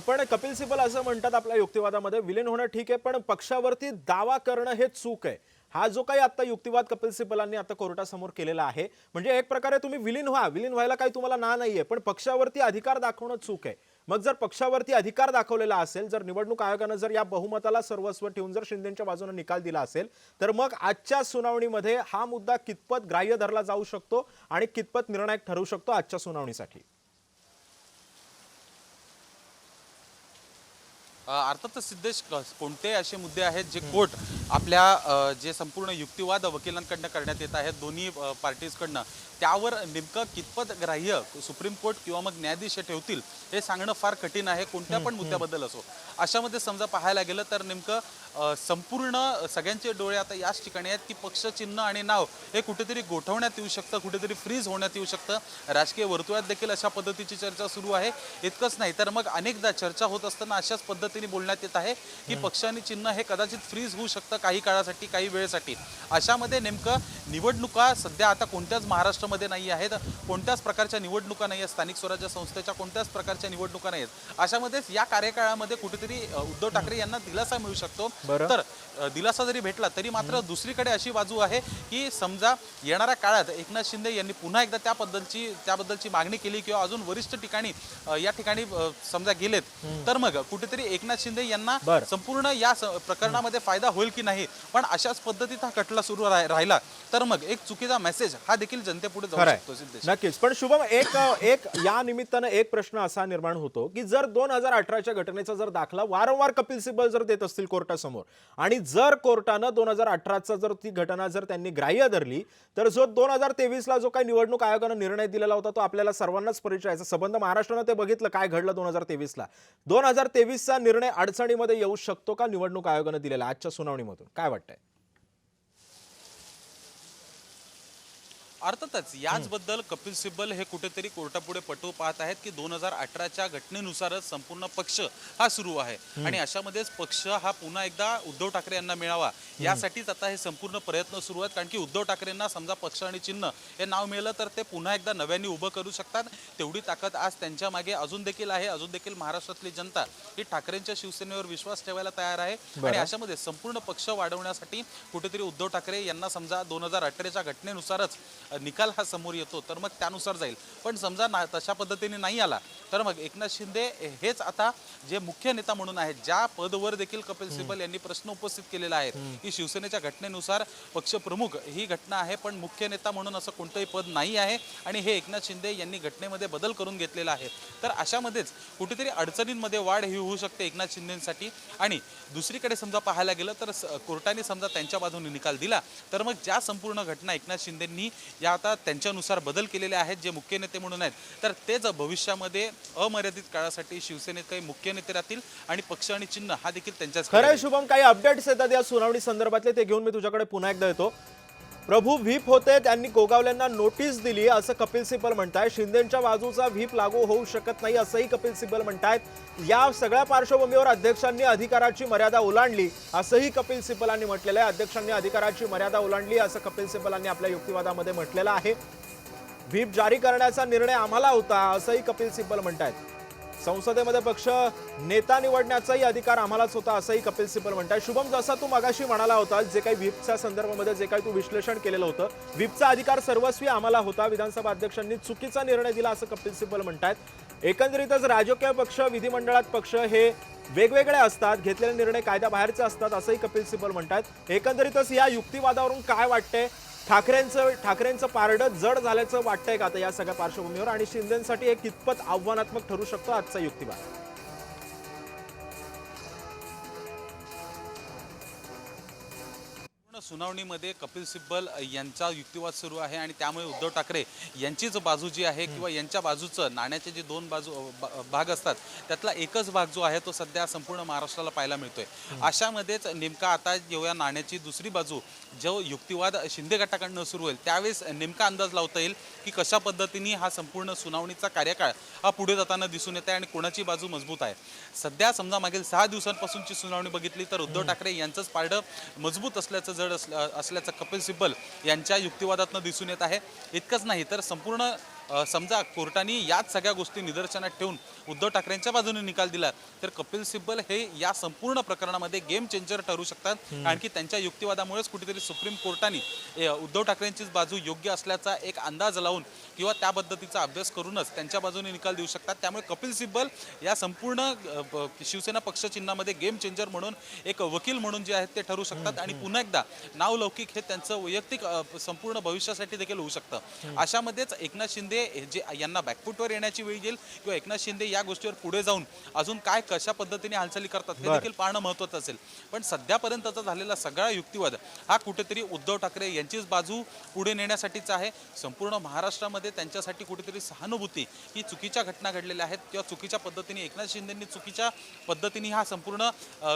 पण कपिल सिब्बल असं म्हणतात आपल्या युक्तिवादामध्ये विलीन होणं ठीक आहे पण पक्षावरती दावा करणं हे चूक आहे. हा जो काही आता युक्तिवाद कपिल सिब्बलांनी आता कोर्टासमोर केलेला आहे, म्हणजे एक प्रकारे तुम्ही विलीन व्हायला काही तुम्हाला ना नाहीये, पण पक्षावरती अधिकार दाखवणं चूक आहे. मग जर पक्षावरती अधिकार दाखवलेला असेल, जर निवडणूक आयोगानं जर या बहुमताला सर्वस्व ठेवून जर शिंदेच्या बाजूने निकाल दिला असेल तर मग आजच्या सुनावणीमध्ये हा मुद्दा कितपत ग्राह्य धरला जाऊ शकतो आणि कितपत निर्णायक ठरू शकतो आजच्या सुनावणीसाठी? अर्थातच सिद्धेश, कोणते असे मुद्दे आहेत जे कोर्ट आपल्या जे संपूर्ण युक्तिवाद वकिलांकडनं करण्यात येत आहेत दोन्ही पार्टीजकडनं, त्यावर नेमकं कितपत ग्राह्य सुप्रीम कोर्ट किंवा मग न्यायाधीश हे ठेवतील हे सांगणं फार कठीण आहे, कोणत्या पण मुद्द्याबद्दल असो. अशामध्ये समजा पाहायला गेलं तर नेमकं संपूर्ण सगळ्यांचे डोळे आता याच ठिकाणी आहेत की पक्ष, चिन्ह आणि नाव हे कुठेतरी गोठवण्यात येऊ शकतं, कुठेतरी फ्रीज होण्यात येऊ शकतं. राजकीय वर्तुळात देखील अशा पद्धतीची चर्चा सुरू आहे. इतकंच नाही तर मग अनेकदा चर्चा होत असताना अशाच पद्धतीने बोलण्यात येत आहे की पक्ष आणि चिन्ह हे कदाचित फ्रीज होऊ शकतं काही काळासाठी, काही वेळेसाठी. अशामध्ये नेमकं निवडणुका सध्या आता कोणत्याच महाराष्ट्रामध्ये नाही आहेत, कोणत्याच प्रकारच्या निवडणुका नाही आहेत, स्थानिक स्वराज्य संस्थेच्या कोणत्याच प्रकारच्या निवडणुका नाही आहेत. अशामध्येच या कार्यकाळामध्ये कुठेतरी उद्धव ठाकरे यांना दिलासा मिळू शकतो. तर दिलासा जरी भेटला तरी मात्र दुसरीकडे अशी बाजू आहे की समजा येणाऱ्या काळात एकनाथ शिंदे यांनी पुन्हा एकदा त्याबद्दलची मागणी केली किंवा अजून वरिष्ठ ठिकाणी या ठिकाणी समजा गेलेत, तर मग कुठेतरी एकनाथ शिंदे यांना संपूर्ण या प्रकरणामध्ये फायदा होईल की नाही. पण अशाच पद्धतीत हा खटला सुरू राहिला तर मग एक चुकीचा मेसेज हा देखील जनतेपुढे जाऊ शकतो. सिद्धेश, नक्कीच. पण शुभम, एक या निमित्तानं एक प्रश्न असा निर्माण होतो की जर 2018च्या घटनेचा जर दाखला वारंवार कपिल सिब्बल जर देत असतील कोर्टासमोर आणि जर कोर्टानं 2018चा जर ती घटना जर त्यांनी ग्राह्य धरली, तर जो 2023ला जो काही निवडणूक आयोगानं निर्णय दिलेला होता तो आपल्याला सर्वांनाच परिचयाचा संबंध, महाराष्ट्रानं ते बघितलं काय घडलं 2023ला. 2023चा निर्णय अडचणीमध्ये येऊ शकतो का निवडणूक आयोगानं दिलेला आजच्या सुनावणीमधून, काय वाटतंय? अर्थातच याचबद्दल कपिल सिब्बल हे कुठेतरी कोर्टापुढे पटवू पाहत आहेत की 2018च्या घटनेनुसारच संपूर्ण पक्ष हा सुरू आहे आणि अशामध्येच पक्ष हा पुन्हा एकदा उद्धव ठाकरे यांना मिळावा यासाठीच आता हे संपूर्ण प्रयत्न सुरू आहेत. कारण की उद्धव ठाकरेंना समजा पक्ष आणि चिन्ह हे नाव मिळालं तर ते पुन्हा एकदा नव्याने उभं करू शकतात. तेवढी ताकद आज त्यांच्या मागे अजून देखील आहे. अजून देखील महाराष्ट्रातली जनता ही ठाकरेंच्या शिवसेनेवर विश्वास ठेवायला तयार आहे आणि अशामध्ये संपूर्ण पक्ष वाढवण्यासाठी कुठेतरी उद्धव ठाकरे यांना समजा 2018च्या घटनेनुसारच निकाल हा समोर येतो तर मग त्यानुसार जाईल. पण समजा तशा पद्धतीने नाही आला तर मग एकनाथ शिंदे हेच आता जे मुख्य नेता म्हणून आहेत, ज्या पदवर देखील कपिल सिब्बल यांनी प्रश्न उपस्थित केलेला आहे की शिवसेनेच्या घटनेनुसार पक्ष प्रमुख ही घटना आहे पण मुख्य नेता म्हणून असं कोणतंही पद नाही आहे आणि हे एकनाथ शिंदे यांनी घटनेमध्ये बदल करून घेतलेला आहे. तर अशामध्येच कुठेतरी अडचणींमध्ये वाढ ही होऊ शकते एकनाथ शिंदेसाठी. आणि दुसरीकडे समजा पाहायला गेलं तर कोर्टाने समजा त्यांच्या बाजूने निकाल दिला तर मग ज्या संपूर्ण घटना एकनाथ शिंदेंनी या आता त्यांच्यानुसार बदल केलेले आहेत जे मुख्य नेते म्हणून आहेत, तर तेच भविष्यामध्ये अमर्यादित काळासाठी शिवसेनेत काही मुख्य नेते राहतील आणि पक्ष आणि चिन्ह हा देखील त्यांच्याच. खरं शुभम, काही अपडेट्स येतात या सुनावणी संदर्भातले, ते घेऊन मी तुझ्याकडे पुन्हा एकदा येतो. प्रभू व्हीप होते, त्यांनी गोगावलेंना नोटीस दिली असं कपिल सिब्बल म्हणताय. शिंदेच्या बाजूचा व्हीप लागू होऊ शकत नाही असंही कपिल सिब्बल म्हणतायत. या सगळ्या पार्श्वभूमीवर अध्यक्षांनी अधिकाराची मर्यादा ओलांडली असंही कपिल सिब्बलांनी म्हटलेलं आहे. अध्यक्षांनी अधिकाराची मर्यादा ओलांडली असं कपिल सिब्बलांनी आपल्या युक्तिवादामध्ये म्हटलेलं आहे. व्हीप जारी करण्याचा निर्णय आम्हाला होता असंही कपिल सिब्बल म्हणतायत. संसदेमध्ये पक्ष नेता निवडण्याचाही अधिकार आम्हालाच होता असंही कपिल सिब्बल म्हणताय. शुभम, जसा तू मगाशी म्हणाला होता, जे काही व्हीपच्या संदर्भामध्ये जे काही तू विश्लेषण केलेलं होतं, व्हीपचा अधिकार सर्वस्वी आम्हाला होता, विधानसभा अध्यक्षांनी चुकीचा निर्णय दिला असं कपिल सिब्बल म्हणतायत. एकंदरीतच राजकीय पक्ष, विधिमंडळात पक्ष हे वेगवेगळे असतात, घेतलेले निर्णय कायद्याबाहेरचे असतात असंही कपिल सिब्बल म्हणतात. एकंदरीतच या युक्तिवादावरून काय वाटतंय, ठाकरेंचं पारडं जड झाल्याचं वाटतंय का आता या सगळ्या पार्श्वभूमीवर, आणि शिंदेसाठी हे कितपत आव्हानात्मक ठरू शकतो आजचा युक्तिवाद? सुनावणीमध्ये कपिल सिब्बल यांचा युक्तिवाद सुरू आहे आणि त्यामुळे उद्धव ठाकरे यांचीच बाजू जी आहे किंवा यांच्या बाजूचं नाण्याचे जे दोन भाग असतात त्यातला एकच भाग जो आहे तो सध्या संपूर्ण महाराष्ट्राला पाहायला मिळतोय. अशामध्येच नेमका आता जेव्हा नाण्याची दुसरी बाजू जो युक्तिवाद शिंदे गटाकडनं सुरू होईल त्यावेळेस नेमका अंदाज लावता येईल की कशा पद्धतीने हा संपूर्ण सुनावणीचा कार्यकाळ हा पुढे जाताना दिसून येत आहे आणि कोणाची बाजू मजबूत आहे. सध्या समजा मागील 6 दिवसांपासूनची सुनावणी बघितली तर उद्धव ठाकरे यांचंच पारडं मजबूत असल्याचं असल्याचं कपिल सिब्बल यांच्या युक्तिवादातनं दिसून येत आहे. इतकंच नाही तर संपूर्ण समजा कोर्टाने याच सगळ्या गोष्टी निदर्शनात ठेवून उद्धव ठाकरेंच्या बाजूने निकाल दिला तर कपिल सिब्बल हे या संपूर्ण प्रकरणामध्ये गेम चेंजर ठरू शकतात. कारण की त्यांच्या युक्तिवादामुळेच कुठेतरी सुप्रीम कोर्टाने उद्धव ठाकरेंचीच बाजू योग्य असल्याचा एक अंदाज लावून किंवा त्या पद्धतीचा अभ्यास करूनच त्यांच्या बाजूने निकाल देऊ शकतात. त्यामुळे कपिल सिब्बल या संपूर्ण शिवसेना पक्ष चिन्हामध्ये गेम चेंजर म्हणून एक वकील म्हणून जे आहेत ते ठरू शकतात आणि पुन्हा एकदा नावलौकिक हे त्यांचं वैयक्तिक संपूर्ण भविष्यासाठी देखील होऊ शकतं. अशामध्येच एकनाथ शिंदे याच्यामध्ये जे यांना बॅकफुटवर येण्याची वेळ येईल किंवा एकनाथ शिंदे या गोष्टीवर पुढे जाऊन अजून काय कशा पद्धतीने हालचाली करतात हे देखील पाहणं महत्त्वाचं असेल. पण सध्यापर्यंतचा झालेला सगळा युक्तिवाद हा कुठेतरी उद्धव ठाकरे यांचीच बाजू पुढे नेण्यासाठीच आहे. संपूर्ण महाराष्ट्रामध्ये त्यांच्यासाठी कुठेतरी सहानुभूती ही चुकीच्या घटना घडलेल्या आहेत किंवा चुकीच्या पद्धतीने एकनाथ शिंदेंनी चुकीच्या पद्धतीने हा संपूर्ण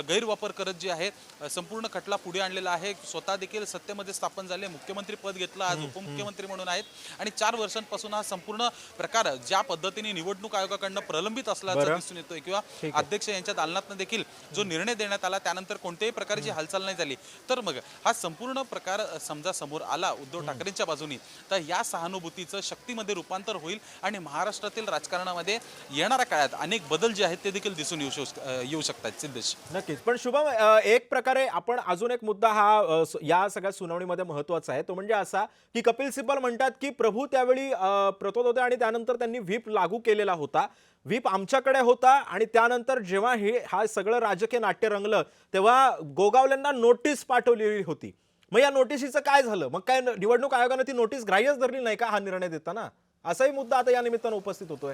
गैरवापर करत जे आहे संपूर्ण खटला पुढे आणलेला आहे. स्वतः देखील सत्तेमध्ये स्थापन झाले, मुख्यमंत्री पद घेतलं, आज उपमुख्यमंत्री म्हणून आहेत आणि 4 वर्षांपासून हा संपूर्ण प्रकार ज्या पद्धतीने निवडणूक आयोगाकडनं प्रलंबित असल्याचं दिसून येतोय किंवा अध्यक्ष यांच्या दालनातनं देखील जो निर्णय देण्यात आला त्यानंतर कोणत्याही प्रकारची हालचाल नाही झाली. तर मग हा संपूर्ण प्रकार समजा समोर आला उद्धव ठाकरेंच्या बाजूनी तर या सहानुभूतीचं शक्तीमध्ये रूपांतर होईल आणि महाराष्ट्रातील राजकारणामध्ये येणाऱ्या काळात अनेक बदल जे आहेत ते देखील दिसून येऊ शकतात. सिद्धेश, नक्कीच. पण शुभम, एक प्रकारे आपण अजून एक मुद्दा हा या सगळ्या सुनावणीमध्ये महत्त्वाचा आहे, तो म्हणजे असा की कपिल सिब्बल म्हणतात की प्रभू त्यावेळी प्रतोद होते आणि त्यानंतर त्यांनी व्हीप लागू केलेला होता, व्हीप आमच्याकडे होता आणि त्यानंतर जेव्हा हा सगळं राजकीय नाट्य रंगलं तेव्हा गोगावलेंना नोटीस पाठवलेली होती. मग या नोटिसीचं काय झालं? मग काय निवडणूक आयोगाने ती नोटीस ग्राह्यच धरली नाही का हा निर्णय देताना? असाही मुद्दा आता या निमित्तानं उपस्थित होतोय.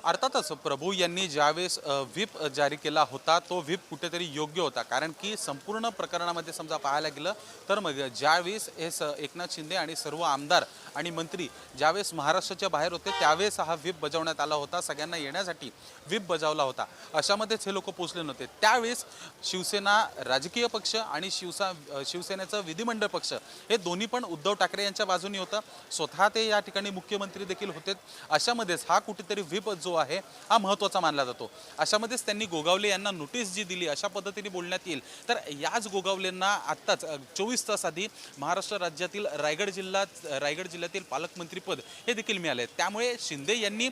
अर्थातच प्रभू यांनी ज्यावेळेस व्हीप जारी केला होता तो व्हीप कुठेतरी योग्य होता, कारण की संपूर्ण प्रकरणामध्ये समजा पाहायला गेलं तर मग ज्यावेळेस हे एकनाथ शिंदे आणि सर्व आमदार आणि मंत्री ज्यावेळेस महाराष्ट्राच्या बाहेर होते त्यावेळेस हा व्हीप बजावण्यात आला होता, सगळ्यांना येण्यासाठी व्हीप बजावला होता. अशामध्येच हे लोक पोचले नव्हते. त्यावेळेस शिवसेना राजकीय पक्ष आणि शिवसेनेचं विधिमंडळ पक्ष हे दोन्ही पण उद्धव ठाकरे यांच्या बाजूने होतं. स्वतः ते या ठिकाणी मुख्यमंत्री देखील होते. अशामध्येच हा कुठेतरी व्हीप जो आहे हा महत्त्वाचा मानला जातो. अशामध्येच त्यांनी गोगावले यांना नोटीस जी दिली अशा पद्धतीने बोलण्यात येईल. तर याच गोगावलेंना आत्ताच 24 तास आधी महाराष्ट्र राज्यातील रायगड जिल्ह्यातील पालकमंत्रीपद हे देखील मिळाले. त्यामुळे शिंदे यांनी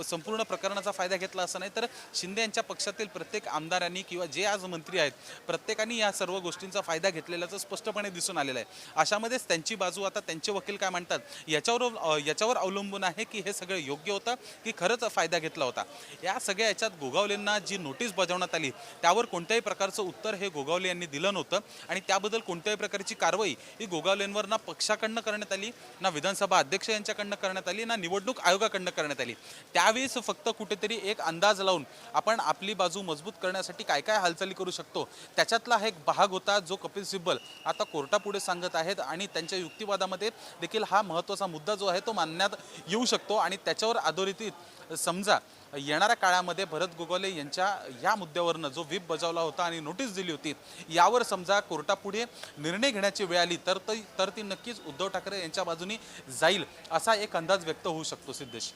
संपूर्ण प्रकरणाचा फायदा घेतला असं नाही, तर शिंदे यांच्या पक्षातील प्रत्येक आमदारांनी किंवा जे आज मंत्री आहेत प्रत्येकाने या सर्व गोष्टींचा फायदा घेतलेल्याचं स्पष्टपणे दिसून आलेलं आहे. अशामध्येच त्यांची बाजू आता त्यांचे वकील काय म्हणतात याच्यावर अवलंबून आहे की हे सगळं योग्य होतं की खरंच फायदा घेतला होता. या सगळ्या याच्यात गोगावलेंना जी नोटीस बजावण्यात आली त्यावर कोणत्याही प्रकारचं उत्तर हे गोगावले यांनी दिलं नव्हतं आणि त्याबद्दल कोणत्याही प्रकारची कारवाई ही गोगावलेंवर ना पक्षाकडनं करण्यात आली, ना विधानसभा अध्यक्ष यांच्याकडनं करण्यात आली, ना निवडणूक आयोगाकडनं करण्यात आली. त्यावेळेस फक्त कुठेतरी एक अंदाज लावून आपण आपली बाजू मजबूत करण्यासाठी काय काय हालचाली करू शकतो त्याच्यातला हा एक भाग होता जो कपिल सिब्बल आता कोर्टापुढे सांगत आहेत आणि त्यांच्या युक्तिवादामध्ये देखील हा महत्त्वाचा मुद्दा जो आहे तो मानण्यात येऊ शकतो आणि त्याच्यावर आधारित समजा येणाऱ्या काळामध्ये भरत गोगावले यांच्या या मुद्द्यावरनं जो व्हीप बजावला होता आणि नोटीस दिली होती यावर समजा कोर्टापुढे निर्णय घेण्याची वेळ आली तर ती नक्कीच उद्धव ठाकरे यांच्या बाजूनी जाईल असा एक अंदाज व्यक्त होऊ शकतो. सिद्धेश,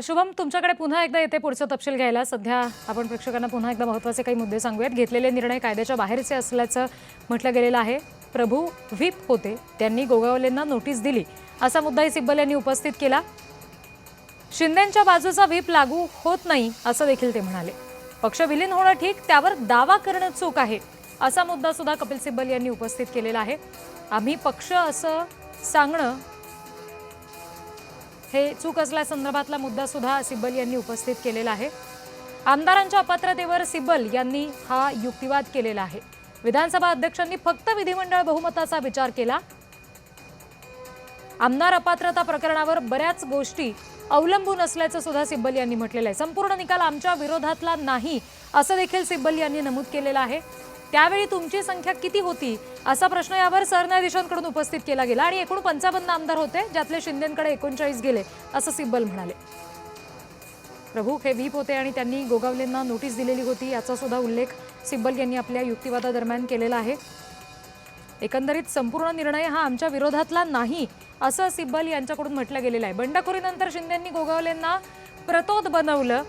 शुभम, तुमच्याकडे पुन्हा एकदा येते पुढचा तपशील घ्यायला. सध्या आपण प्रेक्षकांना पुन्हा एकदा महत्त्वाचे काही मुद्दे सांगूयात. घेतलेले निर्णय कायद्याच्या बाहेरचे असल्याचं म्हटलं गेलेलं आहे. प्रभू व्हीप होते, त्यांनी गोगावलेंना नोटीस दिली असा मुद्दाही सिब्बल यांनी उपस्थित केला. शिंदेंच्या बाजूचा व्हीप लागू होत नाही असं देखील ते म्हणाले. पक्ष विलीन होणं ठीक, त्यावर दावा करणं चूक आहे असा मुद्दा सुद्धा कपिल सिब्बल यांनी उपस्थित केलेला आहे. आम्ही पक्ष असं सांगणं हे चूक असल्यासंदर्भातला मुद्दा सुद्धा सिब्बल यांनी उपस्थित केलेला आहे. आमदारांच्या अपात्रतेवर सिब्बल यांनी हा युक्तिवाद केलेला आहे. विधानसभा अध्यक्षांनी फक्त विधिमंडळ बहुमताचा विचार केला. आमदार अपात्रता प्रकरणावर बऱ्याच गोष्टी अवलंबून असल्याचं सुद्धा सिब्बल यांनी म्हटलेलं आहे. संपूर्ण निकाल आमच्या विरोधातला नाही असं देखील सिब्बल यांनी नमूद केलेलं आहे. त्यावेळी तुमची संख्या किती होती असा प्रश्न यावर सरन्यायाधीशांकडून उपस्थित केला गेला आणि एकूण 55 आमदार होते, ज्यातले शिंदेंकडे 39 गेले असं सिब्बल म्हणाले. प्रभू हे व्हीप होते आणि त्यांनी गोगावलेंना नोटीस दिलेली होती याचा सुद्धा उल्लेख सिब्बल यांनी आपल्या युक्तिवादादरम्यान केलेला आहे. एकंदरीत संपूर्ण निर्णय हा आमच्या विरोधातला नाही असं सिब्बल यांच्याकडून म्हटलं गेलेलं आहे. बंडखोरीनंतर शिंदेंनी गोगावलेंना प्रतोद बनवलं.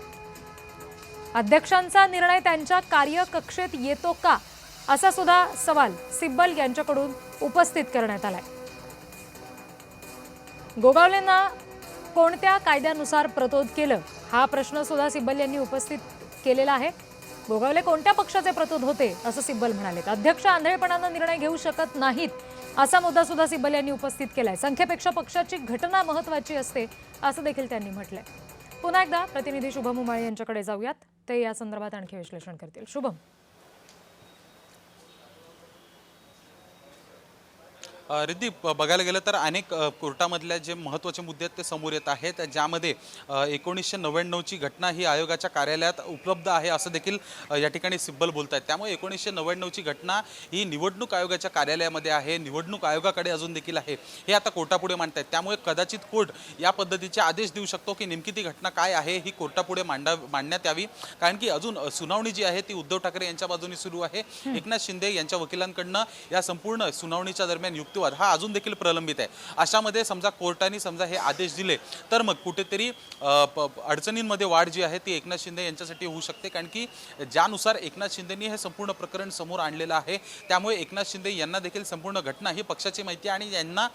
अध्यक्षांचा निर्णय त्यांच्या कार्यकक्षेत येतो का असा सुद्धा सवाल सिब्बल यांच्याकडून उपस्थित करण्यात आलाय. गोगावलेंना कोणत्या कायद्यानुसार प्रतोद केलं हा प्रश्न सुद्धा सिब्बल यांनी उपस्थित केलेला आहे. गोगावले कोणत्या पक्षाचे प्रतोद होते असं सिब्बल म्हणाले. अध्यक्ष आंधळेपणानं निर्णय घेऊ शकत नाहीत असा मुद्दा सुद्धा सिब्बल यांनी उपस्थित केलाय. संख्येपेक्षा पक्षाची घटना महत्त्वाची असते असं देखील त्यांनी म्हटलंय. पुन्हा एकदा प्रतिनिधी शुभम उमाळे यांच्याकडे जाऊयात, ते या संदर्भात आणखी विश्लेषण करतील. शुभम, रिद्धी, बघायला गेलं तर अनेक कोर्टामधल्या जे महत्त्वाचे मुद्दे आहेत ते समोर येत आहेत, ज्यामध्ये 1999ची घटना ही आयोगाच्या कार्यालयात उपलब्ध आहे असं देखील या ठिकाणी सिब्बल बोलत आहेत. त्यामुळे 1999ची घटना ही निवडणूक आयोगाच्या कार्यालयामध्ये आहे, निवडणूक आयोगाकडे अजून देखील आहे, हे आता कोर्टापुढे मांडतायत. त्यामुळे कदाचित कोर्ट या पद्धतीचे आदेश देऊ शकतो की नेमकी ती घटना काय आहे ही कोर्टापुढे मांडण्यात यावी. कारण की अजून सुनावणी जी आहे ती उद्धव ठाकरे यांच्या बाजूने सुरू आहे. एकनाथ शिंदे यांच्या वकिलांकडनं या संपूर्ण सुनावणीच्या दरम्यान युक्तिवाद हा अजून देखील प्रलंबित आहे. अशामध्ये समजा कोर्टाने समजा हे आदेश दिले तर मग कुठेतरी अडचणींमध्ये वाढ जी आहे ती एकनाथ शिंदे यांच्यासाठी होऊ शकते. कारण की ज्यानुसार एकनाथ शिंदेंनी हे संपूर्ण प्रकरण समोर आणलेलं आहे, त्यामुळे एकनाथ शिंदे यांना देखील संपूर्ण घटना ही पक्षाची माहिती आणि यांना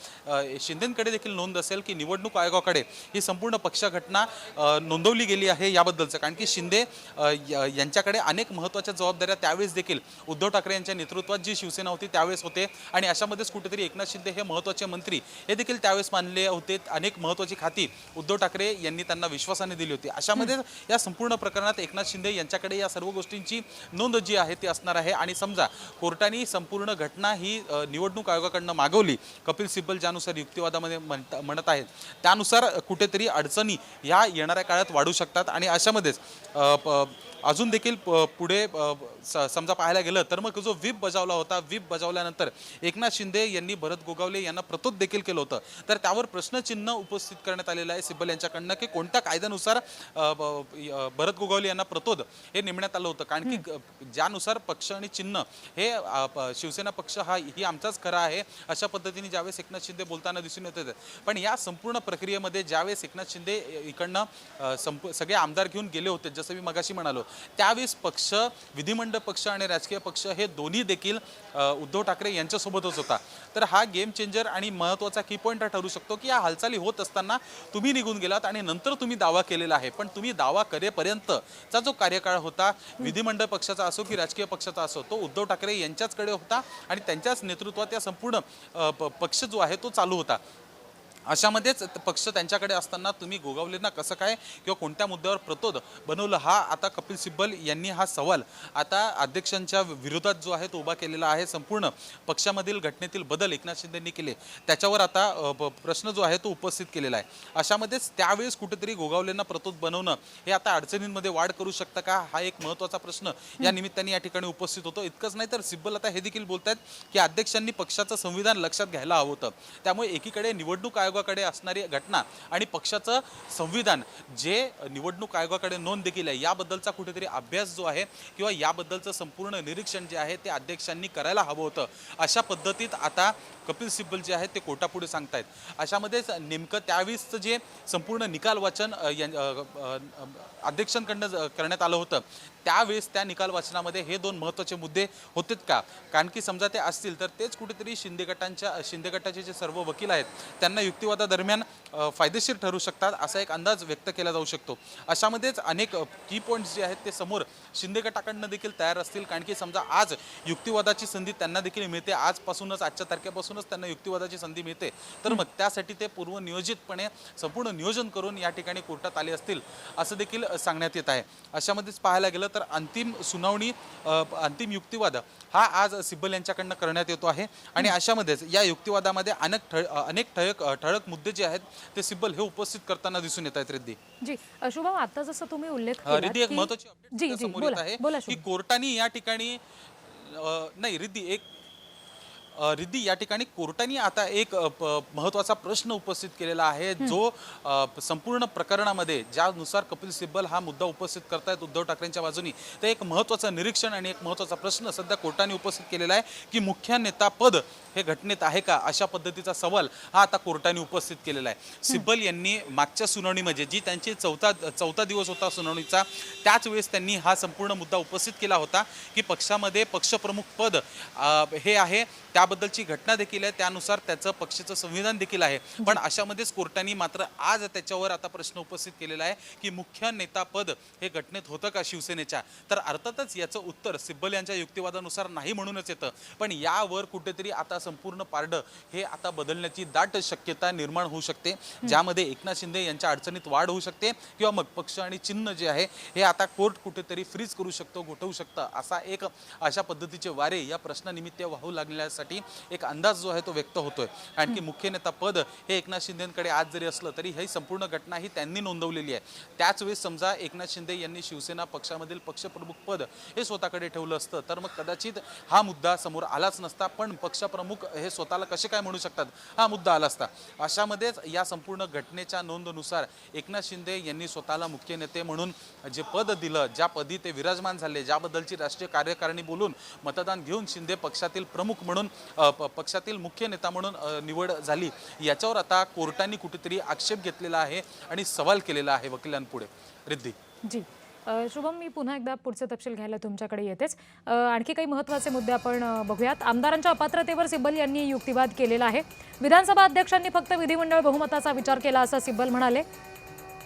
शिंदेंकडे देखील नोंद असेल की निवडणूक आयोगाकडे ही संपूर्ण पक्ष घटना नोंदवली गेली आहे याबद्दलचं. कारण की शिंदे यांच्याकडे अनेक महत्त्वाच्या जबाबदाऱ्या त्यावेळेस देखील उद्धव ठाकरे यांच्या नेतृत्वात जी शिवसेना होती त्यावेळेस होते आणि अशामध्येच कुठेतरी एकनाथ शिंदे हे महत्त्वाचे मंत्री हे देखील त्यावेळेस मानले होते. अनेक महत्त्वाची खाती उद्धव ठाकरे यांनी त्यांना विश्वासाने दिली होती. अशामध्ये या संपूर्ण प्रकरणात एकनाथ शिंदे यांच्याकडे या सर्व गोष्टींची नोंद जी आहे ती असणार आहे. आणि समजा कोर्टाने संपूर्ण घटना ही निवडणूक आयोगाकडनं मागवली, कपिल सिब्बल ज्यानुसार युक्तिवादामध्ये म्हणत आहेत त्यानुसार कुठेतरी अडचणी ह्या येणाऱ्या काळात वाढू शकतात. आणि अशामध्येच अजून देखील पुढे समजा पाहायला गेलं तर मग जो व्हीप बजावला होता, व्हीप बजावल्यानंतर एकनाथ शिंदे यांनी भरत गोगावले यांना प्रतोद देखील केलं होतं. तर त्यावर प्रश्नचिन्ह उपस्थित करण्यात आलेलं आहे सिब्बल यांच्याकडनं की कोणत्या कायद्यानुसार भरत गोगावले यांना प्रतोद हे नेमण्यात आलं होतं. कारण की ज्यानुसार पक्ष आणि चिन्ह हे शिवसेना पक्ष ही आमचाच खरा आहे अशा पद्धतीने ज्यावेळेस एकनाथ शिंदे बोलताना दिसून येत होते. पण या संपूर्ण प्रक्रियेमध्ये ज्यावेळेस एकनाथ शिंदे इकडनं सगळे आमदार घेऊन गेले होते, जसं मी मगाशी म्हणालो, त्यावेळेस पक्ष, विधिमंडळ पक्ष आणि राजकीय पक्ष हे दोन्ही देखील उद्धव ठाकरे यांच्यासोबतच होता. तर हा गेम चेंजर आणि महत्त्वाचा की पॉईंट हा ठरू शकतो की या हालचाली होत असताना तुम्ही निघून गेलात आणि नंतर तुम्ही दावा केलेला आहे. पण तुम्ही दावा करेपर्यंतचा जो कार्यकाळ होता, विधिमंडळ पक्षाचा असो की राजकीय पक्षाचा असो, तो उद्धव ठाकरे यांच्याचकडे होता आणि त्यांच्याच नेतृत्वात या संपूर्ण पक्ष जो आहे तो चालू होता. अशामध्येच पक्ष त्यांच्याकडे असताना तुम्ही गोगावलेंना कसं काय किंवा कोणत्या मुद्द्यावर प्रतोद बनवलं, हा आता कपिल सिब्बल यांनी हा सवाल आता अध्यक्षांच्या विरोधात जो आहे तो उभा केलेला आहे. संपूर्ण पक्षामधील घटनेतील बदल एकनाथ शिंदेंनी केले त्याच्यावर आता प्रश्न जो आहे तो उपस्थित केलेला आहे. अशामध्येच त्यावेळेस कुठेतरी गोगावलेंना प्रतोद बनवणं हे आता अडचणींमध्ये वाढ करू शकतं का, हा एक महत्त्वाचा प्रश्न या निमित्ताने या ठिकाणी उपस्थित होतो. इतकंच नाही तर सिब्बल आता हे देखील बोलत आहेत की अध्यक्षांनी पक्षाचं संविधान लक्षात घ्यायला हवं होतं. त्यामुळे एकीकडे निवडणूक आयोगाकडे असणारी घटना आणि पक्षाचं संविधान जे निवडणूक आयोगाकडे नोंद देखील आहे याबद्दलचा कुठेतरी अभ्यास जो आहे किंवा याबद्दलचं संपूर्ण निरीक्षण जे आहे ते अध्यक्षांनी करायला हवं होतं. अशा पद्धतीत आता कपिल सिब्बल जे आहेत ते कोर्टापुढे सांगतायत. अशामध्येच नेमकं त्यावेळेसचं जे संपूर्ण निकाल वाचन अध्यक्षांकडनं करण्यात आलं होतं त्यावेळेस त्या निकाल वाचनामध्ये हे दोन महत्त्वाचे मुद्दे होतेत का? कारण की समजा ते असतील तर तेच कुठेतरी शिंदे गटाचे जे सर्व वकील आहेत त्यांना युक्तिवादादरम्यान फायदेशीर ठरू शकतात असा एक अंदाज व्यक्त केला जाऊ शकतो. अशामध्येच अनेक की पॉईंट्स जे आहेत ते समोर शिंदे गटाकडनं देखील तयार असतील. कारण की समजा आज युक्तिवादाची संधी त्यांना देखील मिळते, आजच्या तारखेपासूनच त्यांना युक्तिवादाची संधी मिळते. तर मग त्यासाठी ते पूर्वनियोजितपणे संपूर्ण नियोजन करून या ठिकाणी कोर्टात आले असतील असं देखील सांगण्यात येत आहे. अशामध्येच पाहायला गेलं तर अंतिम सुनावणी, अंतिम युक्तिवाद हा आज सिब्बल यांच्याकडनं करण्यात येतो आहे. आणि अशामध्येच या युक्तिवादामध्ये अनेक ठळक मुद्दे जे आहेत ते सिब्बल हे उपस्थित करताना दिसून येत आहेत. रिद्धी जी, शुभम, आता जसं तुम्ही उल्लेख केला रिद्धी, एक महत्त्वाची अपडेट समोर येत आहे बोला की कोर्टाने या ठिकाणी नाही रिद्धी या ठिकाणी कोर्टाने आता एक महत्त्वाचा प्रश्न उपस्थित केलेला आहे जो संपूर्ण प्रकरणामध्ये ज्यानुसार कपिल सिब्बल हा मुद्दा उपस्थित करतायत उद्धव ठाकरेंच्या बाजूनी, ते एक महत्त्वाचं निरीक्षण आणि एक महत्त्वाचा प्रश्न सध्या कोर्टाने उपस्थित केलेला आहे की मुख्य नेता पद हे घटनेत आहे का, अशा पद्धतीचा सवाल हा आता कोर्टाने उपस्थित केलेला आहे. सिब्बल यांनी मागच्या सुनावणीमध्ये जी त्यांची चौथा दिवस होता सुनावणीचा, त्याच वेळेस त्यांनी हा संपूर्ण मुद्दा उपस्थित केला होता की पक्षामध्ये पक्षप्रमुख पद हे आहे, त्याबद्दलची घटना देखील आहे, त्यानुसार त्याचं पक्षाचं संविधान देखील आहे. पण अशामध्येच कोर्टाने मात्र आज त्याच्यावर आता प्रश्न उपस्थित केलेला आहे की मुख्य नेता पद हे घटनेत होतं का शिवसेनेच्या. तर अर्थातच याचं उत्तर सिब्बल यांच्या युक्तिवादानुसार नाही म्हणूनच येतं. पण यावर कुठेतरी आता संपूर्ण पारडं हे आता बदलण्याची दाट शक्यता निर्माण होऊ शकते, ज्यामध्ये एकनाथ शिंदे यांच्या अडचणीत वाढ होऊ शकते किंवा मग पक्ष आणि चिन्ह जे आहे हे आता कोर्ट कुठेतरी फ्रीज करू शकतो, गोठवू शकतं, अशा पद्धतीचे वारे या प्रश्नानिमित्त वाहू लागण्यासाठी करण्यासाठी एक अंदाज जो आहे तो व्यक्त होतोय। आणखी मुख्य नेता पद हे एकनाथ शिंदेकडे आज जरी असलं तरी ही संपूर्ण घटना ही त्यांनी नोंदवलेली आहे। त्याच वेळेस समजा एकनाथ शिंदे यांनी शिवसेना पक्षामधील पक्षप्रमुख पद हे स्वतःकडे ठेवलं असतं तर मग कदाचित हा मुद्दा समोर आलाच नसता, पण पक्षप्रमुख हे स्वतःला कसे काय म्हणू शकतात हा मुद्दा आला असता। अशामध्येच या संपूर्ण घटनेच्या नोंदनुसार एकनाथ शिंदे यांनी स्वतःला मुख्य नेते म्हणून जे पद दिलं, ज्या पदी ते विराजमान झाले, ज्याबद्दलची राष्ट्रीय कार्यकारिणी बोलून मतदान घेऊन शिंदे पक्षातील प्रमुख म्हणून पक्षातील मुख्य नेता म्हणून निवड झाली, याच्यावर आता कोर्टाने कुठेतरी आक्षेप घेतलेला आहे आणि सवाल केलेला आहे वकिलांपुढे। रिद्धी जी शुभम, मी पुन्हा एकदा पुढचे तपशील घ्यायला तुमच्याकडे येतेच। आणखी काही महत्त्वाचे मुद्दे आपण बघूयात। आमदारांच्या अपात्रतेवर सिब्बल यांनी युक्तिवाद केलेला आहे। विधानसभा अध्यक्षांनी फक्त विधिमंडळ बहुमताचा विचार केला असं सिब्बल म्हणाले।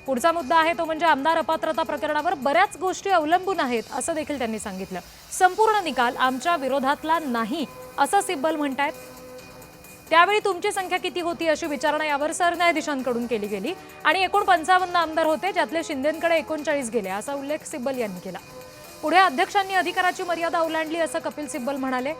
पुढचा मुद्दा आहे तो म्हणजे आमदार अपात्रता प्रकरणावर बऱ्याच गोष्टी अवलंबून आहेत असं देखील त्यांनी सांगितलं। संपूर्ण निकाल आमच्या विरोधातला नाही असं सिब्बल म्हणतायत। त्यावेळी तुमची संख्या किती होती अशी विचारणा यावर सरन्यायाधीशांकडून केली गेली आणि एकूण 55 आमदार होते, ज्यातले शिंदेंकडे 39 गेले असा उल्लेख सिब्बल यांनी केला। पुढे अध्यक्षांनी अधिकाराची मर्यादा ओलांडली असं कपिल सिब्बल म्हणाले।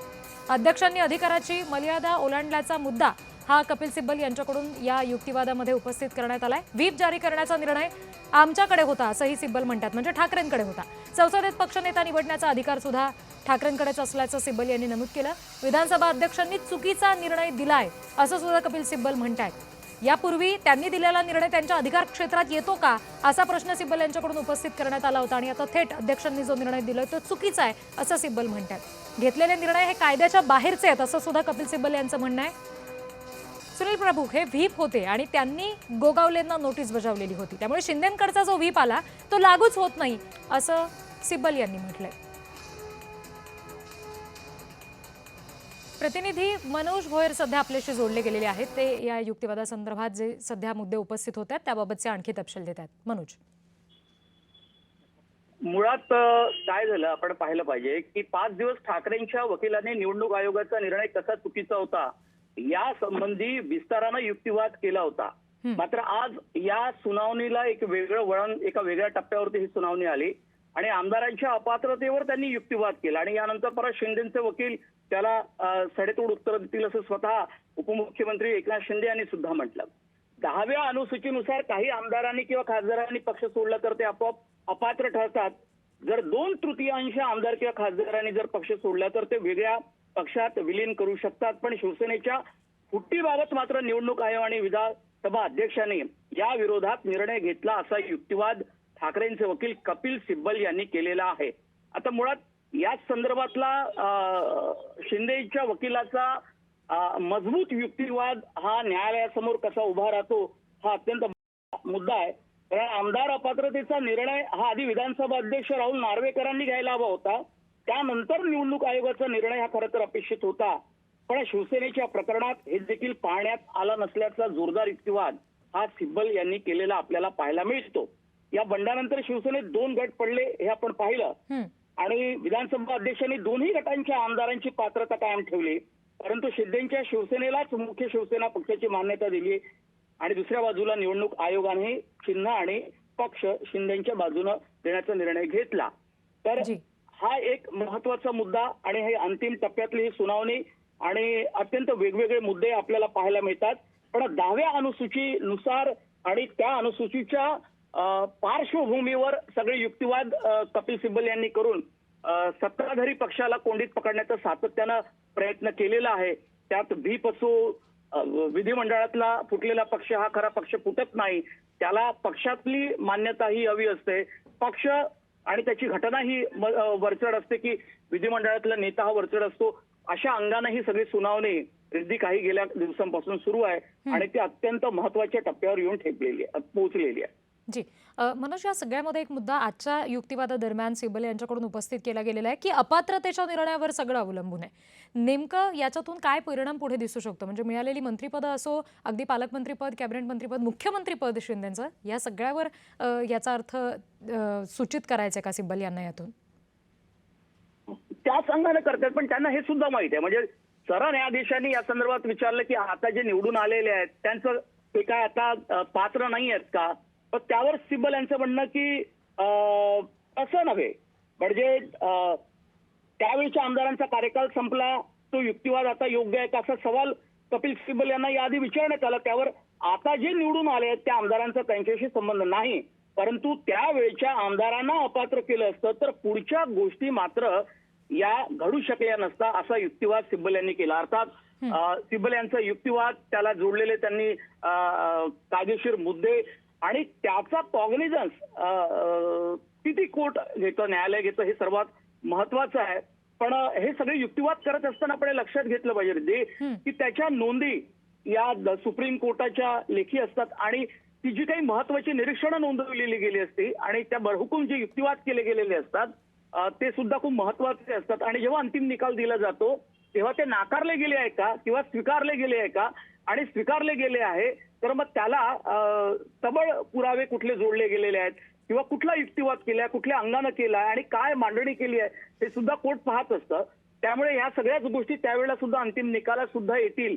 अध्यक्षांनी अधिकाराची मर्यादा ओलांडल्याचा मुद्दा हा कपिल सिब्बल यांच्याकडून या युक्तिवादामध्ये उपस्थित करण्यात आलाय। व्हीप जारी करण्याचा निर्णय आमच्याकडे होता असंही सिब्बल म्हणतात, म्हणजे ठाकरेंकडे होता। संसदेत पक्षनेता निवडण्याचा अधिकार सुद्धा ठाकरेंकडेच असल्याचं सिब्बल यांनी नमूद केलं। विधानसभा अध्यक्षांनी चुकीचा निर्णय दिलाय असं सुद्धा कपिल सिब्बल म्हणतात। यापूर्वी त्यांनी दिलेला निर्णय त्यांच्या अधिकार क्षेत्रात येतो का असा प्रश्न सिब्बल यांच्याकडून उपस्थित करण्यात आला होता आणि आता थेट अध्यक्षांनी जो निर्णय दिलाय तो चुकीचा आहे असं सिब्बल म्हणतात। घेतलेले निर्णय हे कायद्याच्या बाहेरचे आहेत असं सुद्धा कपिल सिब्बल यांचं म्हणणं आहे। सुनील प्रभू हे व्हीप होते आणि त्यांनी गोगावलेंना नोटीस बजावलेली होती, त्यामुळे शिंदेंकडचा जो व्हीप आला तो लागूच होत नाही असं सिब्बल यांनी म्हटलंय। प्रतिनिधी मनोज भोयर सध्या आपल्याशी जोडले गेलेले आहेत, ते या युक्तिवादासंदर्भात जे सध्या मुद्दे उपस्थित होत आहेत त्याबाबतचे आणखी तपशील देत आहेत। मनोज, मुळात काय झालं आपण पाहिलं पाहिजे की 5 दिवस ठाकरेंच्या वकिलांनी निवडणूक आयोगाचा निर्णय कसा चुकीचा होता या संबंधी विस्तारानं युक्तिवाद केला होता। मात्र आज या सुनावणीला एक वेगळं वळण, एका वेगळ्या टप्प्यावरती ही सुनावणी आली आणि आमदारांच्या अपात्रतेवर त्यांनी युक्तिवाद केला आणि यानंतर परत शिंदेचे वकील त्याला सडेतोड उत्तर देतील असं स्वतः उपमुख्यमंत्री एकनाथ शिंदे यांनी सुद्धा म्हटलं। 10व्या अनुसूचीनुसार काही आमदारांनी किंवा खासदारांनी पक्ष सोडला तर ते आपोआप अपात्र ठरतात। जर 2/3 आमदार किंवा खासदारांनी जर पक्ष सोडला तर ते वेगळ्या पक्षात विलीन करू शकतात। पण शिवसेनेच्या फुटीबाबत मात्र निवडणूक आयोग आणि विधानसभा अध्यक्षांनी या विरोधात निर्णय घेतला असा युक्तिवाद ठाकरेंचे वकील कपिल सिब्बल यांनी केलेला आहे। आता मुळात याच संदर्भातला शिंदेच्या वकिलाचा मजबूत युक्तिवाद हा न्यायालयासमोर कसा उभा राहतो हा अत्यंत मुद्दा आहे। कारण आमदार अपात्रतेचा निर्णय हा आधी विधानसभा अध्यक्ष राहुल नार्वेकरांनी घ्यायला हवा होता, त्यानंतर निवडणूक आयोगाचा निर्णय हा खरं तर अपेक्षित होता। पण शिवसेनेच्या प्रकरणात हे देखील पाहण्यात आला नसल्याचा जोरदार युक्तिवाद हा सिब्बल यांनी केलेला आपल्याला पाहायला मिळतो। या बंडानंतर शिवसेनेत 2 गट पडले हे आपण पाहिलं आणि विधानसभा अध्यक्षांनी दोन्ही गटांच्या आमदारांची पात्रता कायम ठेवली, परंतु शिंदेच्या शिवसेनेलाच मुख्य शिवसेना पक्षाची मान्यता दिली आणि दुसऱ्या बाजूला निवडणूक आयोगाने चिन्ह आणि पक्ष शिंदेच्या बाजूने देण्याचा निर्णय घेतला। तर हा एक महत्वाचा मुद्दा आणि हे अंतिम टप्प्यातली ही सुनावणी आणि अत्यंत वेगवेगळे मुद्दे आपल्याला पाहायला मिळतात। पण 10व्या अनुसूचीनुसार आणि त्या अनुसूचीच्या पार्श्वभूमीवर सगळे युक्तिवाद कपिल सिब्बल यांनी करून सत्ताधारी पक्षाला कोंडीत पकडण्याचा सातत्यानं प्रयत्न केलेला आहे। त्यात व्हीप असो, विधिमंडळातला फुटलेला पक्ष हा खरा पक्ष फुटत नाही, त्याला पक्षातली मान्यता ही हवी असते। पक्ष आणि त्याची घटना ही वरचढ असते की विधिमंडळातला नेता हा वरचढ असतो। अशा अंगाने ही सगळी सुनावणी रिद्धी काही गेल्या दिवसांपासून सुरू आहे आणि ती अत्यंत महत्वाच्या टप्प्यावर येऊन पोहोचलेली आहे। जी मनोज, या सगळ्यामध्ये एक मुद्दा आजच्या युक्तिवादादरम्यान सिब्बल यांच्याकडून उपस्थित केला गेलेला आहे की अपात्रतेच्या निर्णयावर सगळं अवलंबून आहे। नेमकं याच्यातून काय परिणाम पुढे दिसू शकतो? म्हणजे मिळालेली मंत्रिपदं असो, अगदी पालकमंत्रीपद, कॅबिनेट मंत्रीपद, मुख्यमंत्रीपद शिंदेचं, या सगळ्यावर याचा अर्थ सूचित करायचा का सिब्बल यांना यातून? त्याच अंगाने करतात, पण त्यांना हे सुद्धा माहिती आहे। म्हणजे सरन्यायाधीशांनी या संदर्भात विचारलं की आता जे निवडून आलेले आहेत त्यांचं ते काय आता पात्र नाही आहेत का? पण त्यावर सिब्बल यांचं म्हणणं की असं नव्हे, म्हणजे त्यावेळीच्या आमदारांचा कार्यकाल संपला, तो युक्तिवाद आता योग्य आहे का असा सवाल कपिल सिब्बल यांना याआधी विचारण्यात आला. त्यावर आता जे निवडून आले आहेत त्या आमदारांचा त्यांच्याशी संबंध नाही, परंतु त्यावेळच्या आमदारांना अपात्र केलं असतं तर पुढच्या गोष्टी मात्र या घडू शकल्या नसता असा युक्तिवाद सिब्बल यांनी केला. अर्थात सिब्बल यांचा युक्तिवाद, त्याला जोडलेले त्यांनी कायदेशीर मुद्दे आणि त्याचा कॉग्निझन्स किती कोर्ट घेतं, न्यायालय घेतं हे सर्वात महत्वाचं आहे. पण हे सगळे युक्तिवाद करत असताना आपण हे लक्षात घेतलं पाहिजे की त्याच्या नोंदी या सुप्रीम कोर्टाच्या लेखी असतात आणि ती जी काही महत्वाची निरीक्षणं नोंदवलेली गेली असती आणि त्या बरहुकूम जे युक्तिवाद केले गेलेले असतात ते सुद्धा खूप महत्वाचे असतात. आणि जेव्हा अंतिम निकाल दिला जातो तेव्हा ते नाकारले गेले आहे का किंवा स्वीकारले गेले आहे का, आणि स्वीकारले गेले आहे तर मग त्याला सबळ पुरावे कुठले जोडले गेलेले आहेत किंवा कुठला युक्तिवाद केलाय, कुठल्या अंगानं केलाय आणि काय मांडणी केली आहे हे सुद्धा कोर्ट पाहत असतं. त्यामुळे ह्या सगळ्याच गोष्टी त्यावेळेला सुद्धा अंतिम निकालात सुद्धा येतील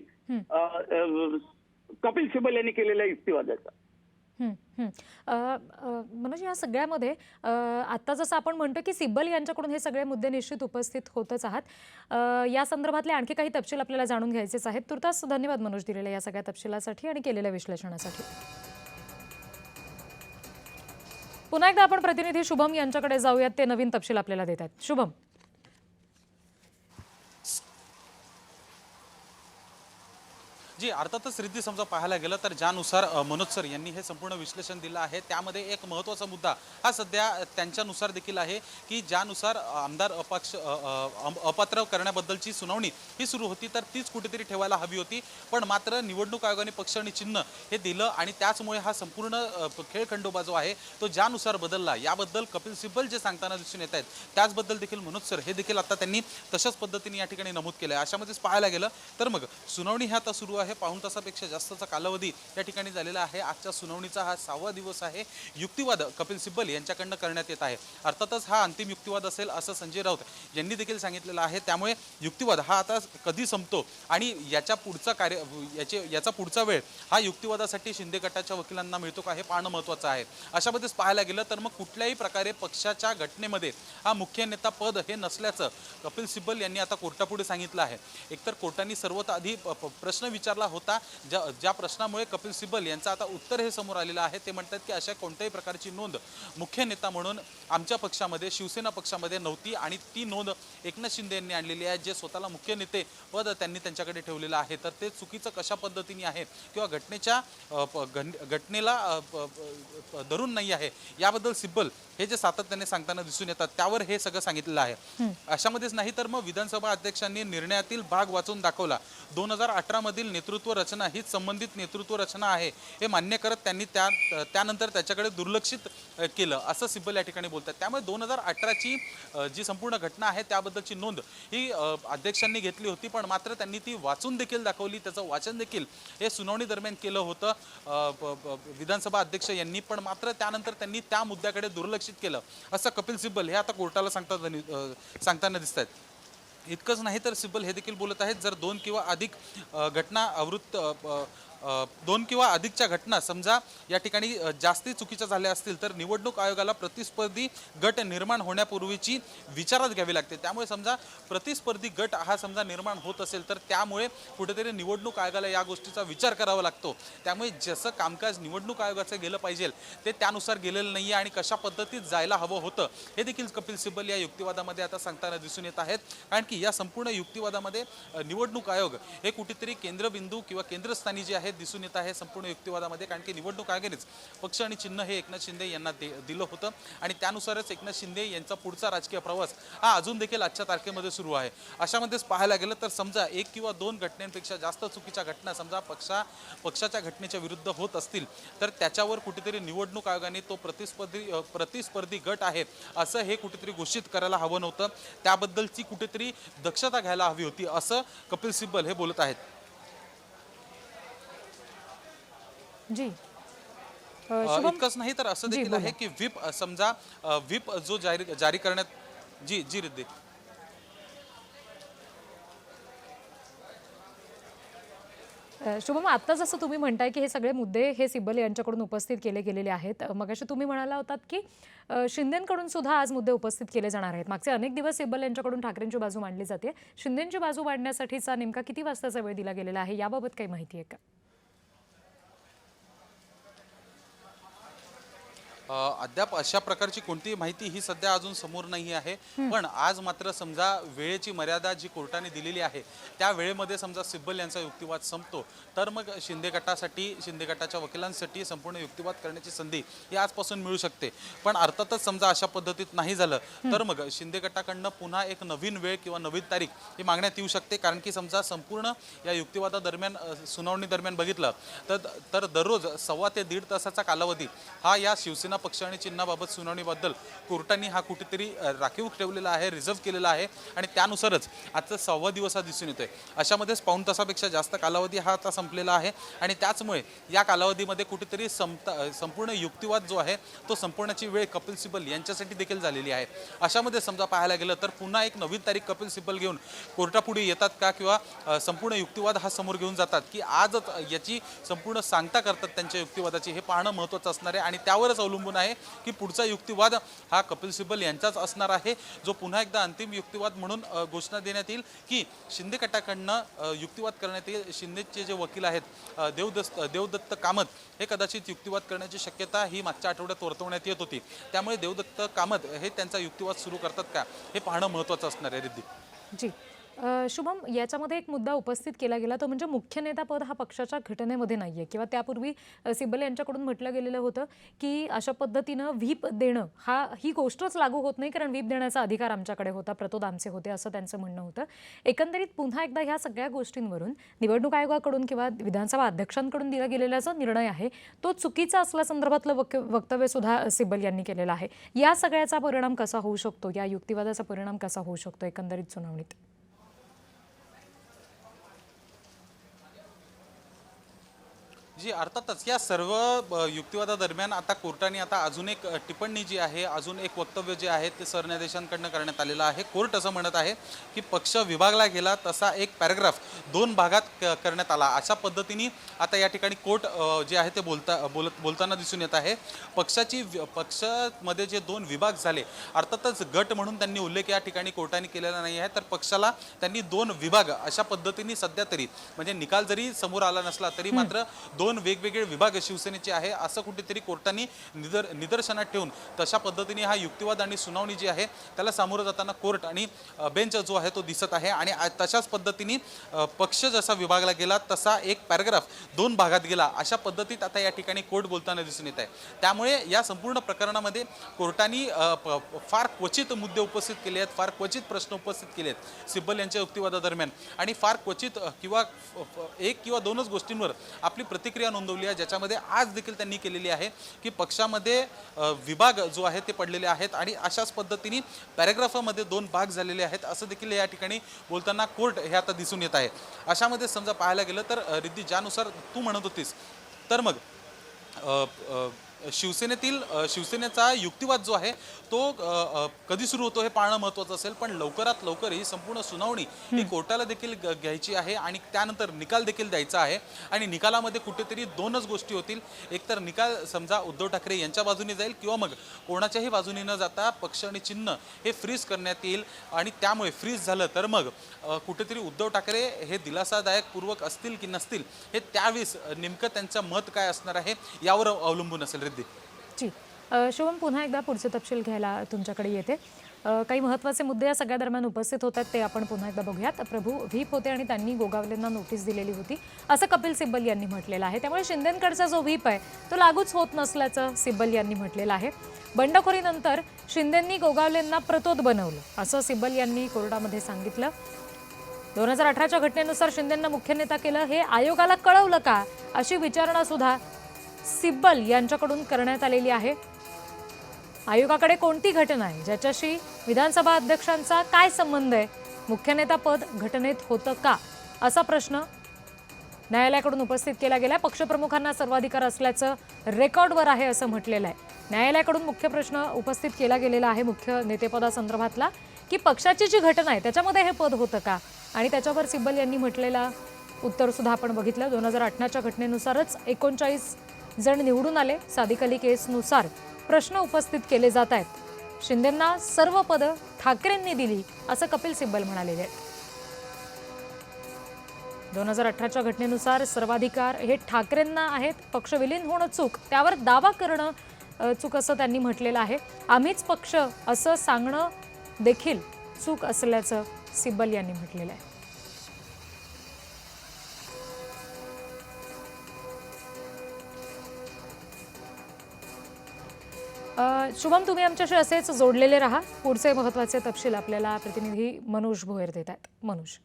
कपिल सिब्बल यांनी केलेल्या युक्तिवादाचा. मनोज, या सगळ्यामध्ये आता जसं आपण म्हणतो की सिब्बल यांच्याकडून हे सगळे मुद्दे निश्चित उपस्थित होतच आहात, या संदर्भातले आणखी काही तपशील आपल्याला जाणून घ्यायचेच आहेत. तुर्तास धन्यवाद मनोज दिलेल्या या सगळ्या तपशिलासाठी आणि केलेल्या विश्लेषणासाठी. पुन्हा एकदा आपण प्रतिनिधी शुभम यांच्याकडे जाऊयात, ते नवीन तपशील आपल्याला देत आहेत. शुभम. जी, अर्थातच रिद्धी समजा पाहायला गेलं तर ज्यानुसार मनोज सर यांनी हे संपूर्ण विश्लेषण दिलं आहे त्यामध्ये एक महत्त्वाचा मुद्दा हा सध्या त्यांच्यानुसार देखील आहे की ज्यानुसार आमदार अपात्र करण्याबद्दलची सुनावणी ही सुरू होती तर तीच कुठेतरी ठेवायला हवी होती, पण मात्र निवडणूक आयोगाने पक्ष आणि चिन्ह हे दिलं आणि त्याचमुळे हा संपूर्ण खेळखंडोबा जो आहे तो ज्यानुसार बदलला याबद्दल कपिल सिब्बल जे सांगताना दिसून येत आहेत त्याचबद्दल देखील मनोज सर हे देखील आता त्यांनी तशाच पद्धतीने या ठिकाणी नमूद केलं आहे. अशामध्येच पाहायला गेलं तर मग सुनावणी ही आता सुरू आहे, पाऊण तासापेक्षा जास्तचा कालावधी या ठिकाणी झालेला आहे. आजच्या सुनावणीचा हा 6वा दिवस आहे. युक्तिवाद कपिल सिब्बल यांच्याकडनं करण्यात येत आहे. अर्थातच हा अंतिम युक्तिवाद असेल असं संजय राऊत यांनी देखील सांगितलेलं आहे. त्यामुळे युक्तिवाद हा आता कधी संपतो आणि याच्या पुढचा वेळ हा युक्तिवादासाठी शिंदे गटाच्या वकिलांना मिळतो का हे पाहणं महत्त्वाचं आहे. अशामध्येच पाहायला गेलं तर मग कुठल्याही प्रकारे पक्षाच्या घटनेमध्ये हा मुख्य नेता पद हे नसल्याचं कपिल सिब्बल यांनी आता कोर्टापुढे सांगितलं आहे. एकतर कोर्टाने सर्वात आधी प्रश्न विचारला होता ज्या प्रश्नामुळे कपिल सिब्बल यांचं आता उत्तर हे समोर आलेलं आहे. ते म्हणतात की अशा कोणत्याही प्रकारची नोंद मुख्य नेता म्हणून आमच्या पक्षामध्ये, शिवसेना पक्षामध्ये नव्हती आणि ती नोंद एकनाथ शिंदे यांनी आणलेली आहे. जे स्वतःला मुख्य नेते पद त्यांनी त्यांच्याकडे ठेवलेलं आहे तर ते चुकीचं कशा पद्धतीने आहे किंवा घटनेला धरून नाही आहे याबद्दल सिब्बल हे जे सातत्याने सांगताना दिसून येतात त्यावर हे सगळं सांगितलेलं आहे. अशामध्येच नाही तर मग विधानसभा अध्यक्षांनी निर्णयातील भाग वाचून दाखवला. 2018 मधील नेतृत्व रचना हीच संबंधित नेतृत्व रचना आहे हे मान्य करत त्यांनी त्यानंतर त्याच्याकडे दुर्लक्षित केलं असं सिब्बल या ठिकाणी बोलतात. त्यामुळे 2018ची जी संपूर्ण घटना आहे त्याबद्दलची नोंद ही अध्यक्षांनी घेतली होती, पण मात्र त्यांनी ती वाचून देखील दाखवली, त्याचं वाचन देखील हे सुनावणी दरम्यान केलं होतं विधानसभा अध्यक्ष यांनी, पण मात्र त्यानंतर त्यांनी त्या मुद्द्याकडे दुर्लक्षित केलं असं कपिल सिब्बल हे आता कोर्टाला सांगताना दिसत आहेत. इतकंच नाही तर सिब्बल हे देखील बोलत आहेत जर दोन किंवा अधिकच्या घटना समजा या ठिकाणी जास्ती चुकीच्या झाल्या असतील तर निवडणूक आयोगाला प्रतिस्पर्धी गट निर्माण होण्यापूर्वीची विचारात घ्यावी लागते. त्यामुळे समजा प्रतिस्पर्धी गट हा समजा निर्माण होत असेल तर त्यामुळे कुठेतरी निवडणूक आयोगाला या गोष्टीचा विचार करावा लागतो. त्यामुळे जसं कामकाज निवडणूक आयोगाचं गेलं पाहिजे ते त्यानुसार गेलेलं नाही आणि कशा पद्धतीत जायला हवं होतं हे देखील कपिल सिब्बल या युक्तिवादामध्ये आता सांगताना दिसून येत आहेत. कारण की या संपूर्ण युक्तिवादामध्ये निवडणूक आयोग हे कुठेतरी केंद्रबिंदू किंवा केंद्रस्थानी जे आहे दिसून येत आहे संपूर्ण युक्तिवादामध्ये. कारण की निवडणूक आयोगानेच पक्ष आणि चिन्ह हे एकनाथ शिंदे यांना दिलं होतं आणि त्यानुसारच एकनाथ शिंदे यांचा पुढचा राजकीय प्रवास हा अजून देखील आजच्या तारखेमध्ये सुरू आहे. अशामध्येच पाहायला गेलं तर समजा 1 किंवा 2 घटनांपेक्षा जास्त चुकीच्या घटना समजा पक्षाच्या घटनेच्या विरुद्ध होत असतील तर त्याच्यावर कुठेतरी निवडणूक आयोगाने तो प्रतिस्पर्धी गट आहे असं हे कुठेतरी घोषित करायला हवं नव्हतं. त्याबद्दलची कुठेतरी दक्षता घ्यायला हवी होती असं कपिल सिब्बल हे बोलत आहेत. जी, इतकंच नाही तर असं देखील आहे की व्हिप जो जारी करण्यात जी रिद्धी शुभम, आता जसं तुम्ही म्हणताय की हे सगळे मुद्दे हे सिब्बल यांच्याकडून उपस्थित केले गेलेले आहेत, मगाशी तुम्ही म्हणाला होतात की शिंदेंकडून सुद्धा आज मुद्दे उपस्थित केले जाणार आहेत. मागचे अनेक दिवस सिब्बल यांच्याकडून ठाकरेंची बाजू मांडली जाते. शिंदेंची बाजू मांडण्यासाठीचा नेमका किती वाजताचा वेळ दिला गेलेला आहे याबाबत काही माहिती आहे का? अद्याप अशा प्रकारची कोणतीही माहिती ही सध्या अजून समोर नाही आहे. पण आज मात्र समजा वेळेची मर्यादा जी कोर्टाने दिलेली आहे त्या वेळेमध्ये समजा सिब्बल यांचा युक्तिवाद संपतो तर मग शिंदे गटाच्या वकिलांसाठी संपूर्ण युक्तिवाद करण्याची संधी ही आजपासून मिळू शकते. पण अर्थातच समजा अशा पद्धतीत नाही झालं तर मग शिंदे गटाकडनं पुन्हा एक नवीन वेळ किंवा नवीन तारीख ही मागण्यात येऊ शकते. कारण की समजा संपूर्ण या युक्तिवादादरम्यान सुनावणी दरम्यान बघितलं तर दररोज 1.25 ते 1.5 तासाचा कालावधी हा या शिवसेना पक्ष आणि चिन्हाबाबत सुनावणीबद्दल कोर्टाने हा कुठेतरी राखीव ठेवलेला आहे, रिझर्व्ह केलेला आहे आणि त्यानुसारच आजचा 1.25 दिवस हा दिसून येतोय. अशामध्येच पाऊण तासापेक्षा जास्त कालावधी हा आता संपलेला आहे आणि त्याचमुळे या कालावधीमध्ये कुठेतरी संपूर्ण युक्तिवाद जो आहे तो संपवण्याची वेळ कपिल सिब्बल यांच्यासाठी देखील झालेली आहे. अशामध्ये समजा पाहायला गेलं तर पुन्हा एक नवीन तारीख कपिल सिब्बल घेऊन कोर्टापुढे येतात का किंवा संपूर्ण युक्तिवाद हा समोर घेऊन जातात की आजच याची संपूर्ण सांगता करतात त्यांच्या युक्तिवादाची, हे पाहणं महत्त्वाचं असणार आहे. आणि त्यावरच अवलंबून आहे की पुढचा युक्तिवाद हा कपिल सिब्बल यांचाच असणार आहे जो पुन्हा एकदा अंतिम युक्तिवाद म्हणून घोषणा देण्यात येईल की शिंदे गटाकडनं युक्तिवाद करण्यात येईल. शिंदेचे जे वकील आहेत देवदत्त कामत हे कदाचित युक्तिवाद करण्याची शक्यता ही मागच्या आठवड्यात वर्तवण्यात येत होती. त्यामुळे देवदत्त कामत हे त्यांचा युक्तिवाद सुरू करतात का हे पाहणं महत्त्वाचं असणार आहे. रिद्धी जी, शुभम, याच्यामध्ये एक मुद्दा उपस्थित केला गेला तो म्हणजे मुख्य नेता पद हा पक्षाच्या घटनेमध्ये नाहीये किंवा त्यापूर्वी सिब्बल यांच्याकडून म्हटलं गेलेलं होतं की अशा पद्धतीनं व्हीप देणं ही गोष्टच लागू होत नाही कारण व्हीप देण्याचा अधिकार आमच्याकडे होता, प्रतोद आमचे होते, असं त्यांचं म्हणणं होतं. एकंदरीत पुन्हा एकदा ह्या सगळ्या गोष्टींवरून निवडणूक आयोगाकडून किंवा विधानसभा अध्यक्षांकडून दिला गेलेला जो निर्णय आहे तो चुकीचा असल्यासंदर्भातलं वक्तव्य सुद्धा सिब्बल यांनी केलेलं आहे. या सगळ्याचा परिणाम कसा होऊ शकतो, या युक्तिवादाचा परिणाम कसा होऊ शकतो एकंदरीत सुनावणीत? जी, अर्थातच या सर्व युक्तिवादादरम्यान आता कोर्टाने आता अजून एक टिप्पणी जी आहे, अजून एक वक्तव्य जे आहे ते सरन्यायाधीशांकडनं करण्यात आलेलं आहे. कोर्ट असं म्हणत आहे की पक्ष विभागला गेला तसा एक पॅराग्राफ 2 भागात करण्यात आला. अशा पद्धतीने आता या ठिकाणी कोर्ट जे आहे ते बोलताना दिसून येत आहे. पक्षामध्ये जे 2 विभाग झाले, अर्थातच गट म्हणून त्यांनी उल्लेख या ठिकाणी कोर्टाने केलेला नाही आहे, तर पक्षाला त्यांनी 2 विभाग अशा पद्धतीने सध्या तरी म्हणजे निकाल जरी समोर आला नसला तरी मात्र 2 वेगवेगळे विभाग शिवसेनेचे आहे असं कुठेतरी कोर्टाने निदर्शनात ठेवून तशा पद्धतीने हा युक्तिवाद आणि सुनावणी जी आहे त्याला सामोरं जाताना कोर्ट आणि बेंच जो आहे तो दिसत आहे. आणि तशाच पद्धतीने पक्ष जसा विभागला गेला तसा एक पॅराग्राफ 2 भागात गेला अशा पद्धतीत आता या ठिकाणी कोर्ट बोलताना दिसून येत आहे. त्यामुळे या संपूर्ण प्रकरणामध्ये कोर्टाने फार क्वचित मुद्दे उपस्थित केले आहेत, फार क्वचित प्रश्न उपस्थित केले आहेत सिब्बल यांच्या युक्तिवादादरम्यान आणि फार क्वचित किंवा 1 किंवा 2च गोष्टींवर आपली प्रतिक्रिया नोंदवली आहे, ज्याच्यामध्ये आज देखील त्यांनी केलेली आहे की पक्षामध्ये विभाग जो आहे ते पडलेले आहेत आणि अशाच पद्धतीने पॅराग्राफामध्ये 2 भाग झालेले आहेत असं देखील या ठिकाणी बोलताना कोर्ट हे आता दिसून येत आहे. अशामध्ये समजा पाहायला गेलं तर रिद्धी ज्यानुसार तू म्हणत होतीस तर मग शिवसेनेचा युक्तिवाद जो आहे तो कधी सुरू होतो हे पाहणं महत्त्वाचं असेल. पण लवकरात लवकर ही संपूर्ण सुनावणी ही कोर्टाला देखील घ्यायची आहे आणि त्यानंतर निकाल देखील द्यायचा आहे. आणि निकालामध्ये कुठेतरी 2च गोष्टी होतील. एक तर निकाल समजा उद्धव ठाकरे यांच्या बाजूने जाईल किंवा मग कोणाच्याही बाजूने न जाता पक्ष आणि चिन्ह हे फ्रीज करण्यात येईल. आणि त्यामुळे फ्रीज झालं तर मग कुठेतरी उद्धव ठाकरे हे दिलासादायक पूर्वक असतील की नसतील हे त्यावेळेस नेमकं त्यांचं मत काय असणार आहे यावर अवलंबून असेल. जी, शुभम, पुन्हा एकदा पुढचे तपशील घ्यायला तुमच्याकडे येते. काही महत्त्वाचे मुद्दे या सगळ्या दरम्यान उपस्थित होतात ते आपण पुन्हा एकदा बघूयात. प्रभू व्हीप होते आणि त्यांनी गोगावलेंना नोटीस दिलेली होती असं कपिल सिब्बल यांनी म्हटलेलं आहे. त्यामुळे शिंदेंकडचा जो व्हीप आहे तो लागूच होत नसल्याचं सिब्बल यांनी म्हटलेलं आहे. बंडखोरीनंतर शिंदेंनी गोगावलेंना प्रतोद बनवलं असं सिब्बल यांनी कोर्टामध्ये सांगितलं. 2018च्या घटनेनुसार शिंदेंना मुख्य नेता केलं हे आयोगाला कळवलं का अशी विचारणा सुद्धा सिब्बल यांच्याकडून करण्यात आलेली आहे. आयोगाकडे कोणती घटना आहे ज्याच्याशी विधानसभा अध्यक्षांचा काय संबंध आहे, मुख्य नेता पद घटनेत होतं का असा प्रश्न न्यायालयाकडून उपस्थित केला गेला. पक्षप्रमुखांना सर्वाधिकार असल्याचं रेकॉर्डवर आहे असं म्हटलेलं आहे. न्यायालयाकडून मुख्य प्रश्न उपस्थित केला गेलेला आहे मुख्य नेतेपदासंदर्भातला की पक्षाची जी घटना आहे त्याच्यामध्ये हे पद होतं का. आणि त्याच्यावर सिब्बल यांनी म्हटलेला उत्तर सुद्धा आपण बघितलं. 2018च्या घटनेनुसारच 39 जण निवडून आले. सादिक अली केसनुसार प्रश्न उपस्थित केले जात आहेत. शिंदेंना सर्व पदं ठाकरेंनी दिली असं कपिल सिब्बल म्हणालेले आहेत. 2018च्या घटनेनुसार सर्वाधिकार हे ठाकरेंना आहेत. पक्ष विलीन होणं चूक, त्यावर दावा करणं चूक असं त्यांनी म्हटलेलं आहे. आम्हीच पक्ष असं सांगणं देखील चूक असल्याचं सिब्बल यांनी म्हटलेलं आहे. शुभम, तुम्ही आमच्याशी असेच जोडलेले राहा. पुढचे महत्त्वाचे तपशील आपल्याला प्रतिनिधी मनोज भोयर देत आहेत. मनोज.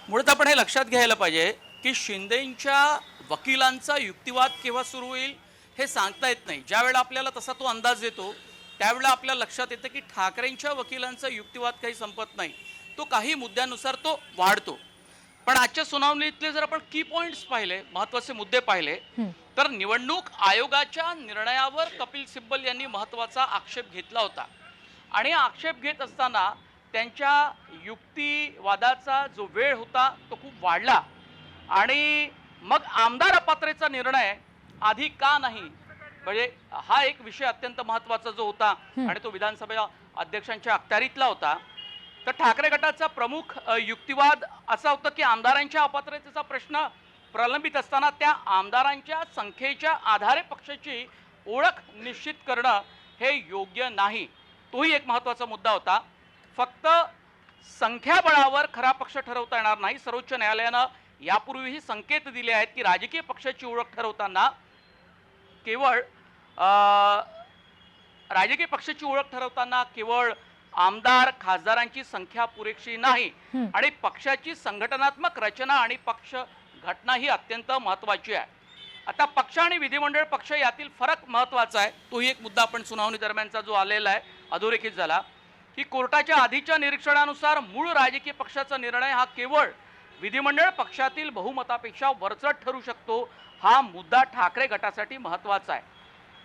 मुळात आपण हे लक्षात घ्यायला पाहिजे की शिंदेंच्या वकिलांचा युक्तिवाद केव्हा सुरू होईल हे सांगता येत नाही. ज्या वेळेला आपल्याला तसा तो अंदाज येतो त्यावेळेला आपल्याला लक्षात येतं की ठाकरेंच्या वकिलांचा युक्तिवाद काही संपत नाही, तो काही मुद्द्यांनुसार तो वाढतो. पण आजच्या सुनावणीतले जर आपण की पॉइंट्स पाहिले, महत्त्वाचे मुद्दे पाहिले, तर निवडणूक आयोगाच्या निर्णयावर कपिल सिब्बल यांनी महत्त्वाचा आक्षेप घेतला होता. आणि आक्षेप घेत असताना त्यांच्या युक्तिवादाचा जो वेळ होता तो खूप वाढला. आणि मग आमदार अपात्रतेचा निर्णय आधी का नाही, म्हणजे हा एक विषय अत्यंत महत्त्वाचा जो होता आणि तो विधानसभा अध्यक्षांच्या अखत्यारीतला होता. तर ठाकरे गटाचा प्रमुख युक्तिवाद असा होता की आमदारांच्या अपात्रतेचा प्रश्न प्रलंबित असताना त्या आमदारांच्या संख्येच्या आधारे पक्षाची ओळख निश्चित करणं हे योग्य नाही. तोही एक महत्त्वाचा मुद्दा होता. फक्त संख्याबळावर खरा पक्ष ठरवता येणार नाही. सर्वोच्च न्यायालयानं यापूर्वीही संकेत दिले आहेत की राजकीय पक्षाची ओळख ठरवताना केवळ आमदार खासदारांची संख्या पुरेशी नाही आणि पक्षाची संघटनात्मक रचना आणि पक्ष घटना ही अत्यंत महत्त्वाची आहे. आता पक्ष आणि विधिमंडळ पक्ष यातील फरक महत्त्वाचा आहे. तोही एक मुद्दा आपण सुनावणी दरम्यानचा जो आलेला आहे अधोरेखित झाला की कोर्टाच्या आधीच्या निरीक्षणानुसार मूळ राजकीय पक्षाचा निर्णय हा केवळ विधिमंडळ पक्षातील बहुमतापेक्षा वरचढ ठरू शकतो. हा मुद्दा ठाकरे गटासाठी महत्त्वाचा आहे.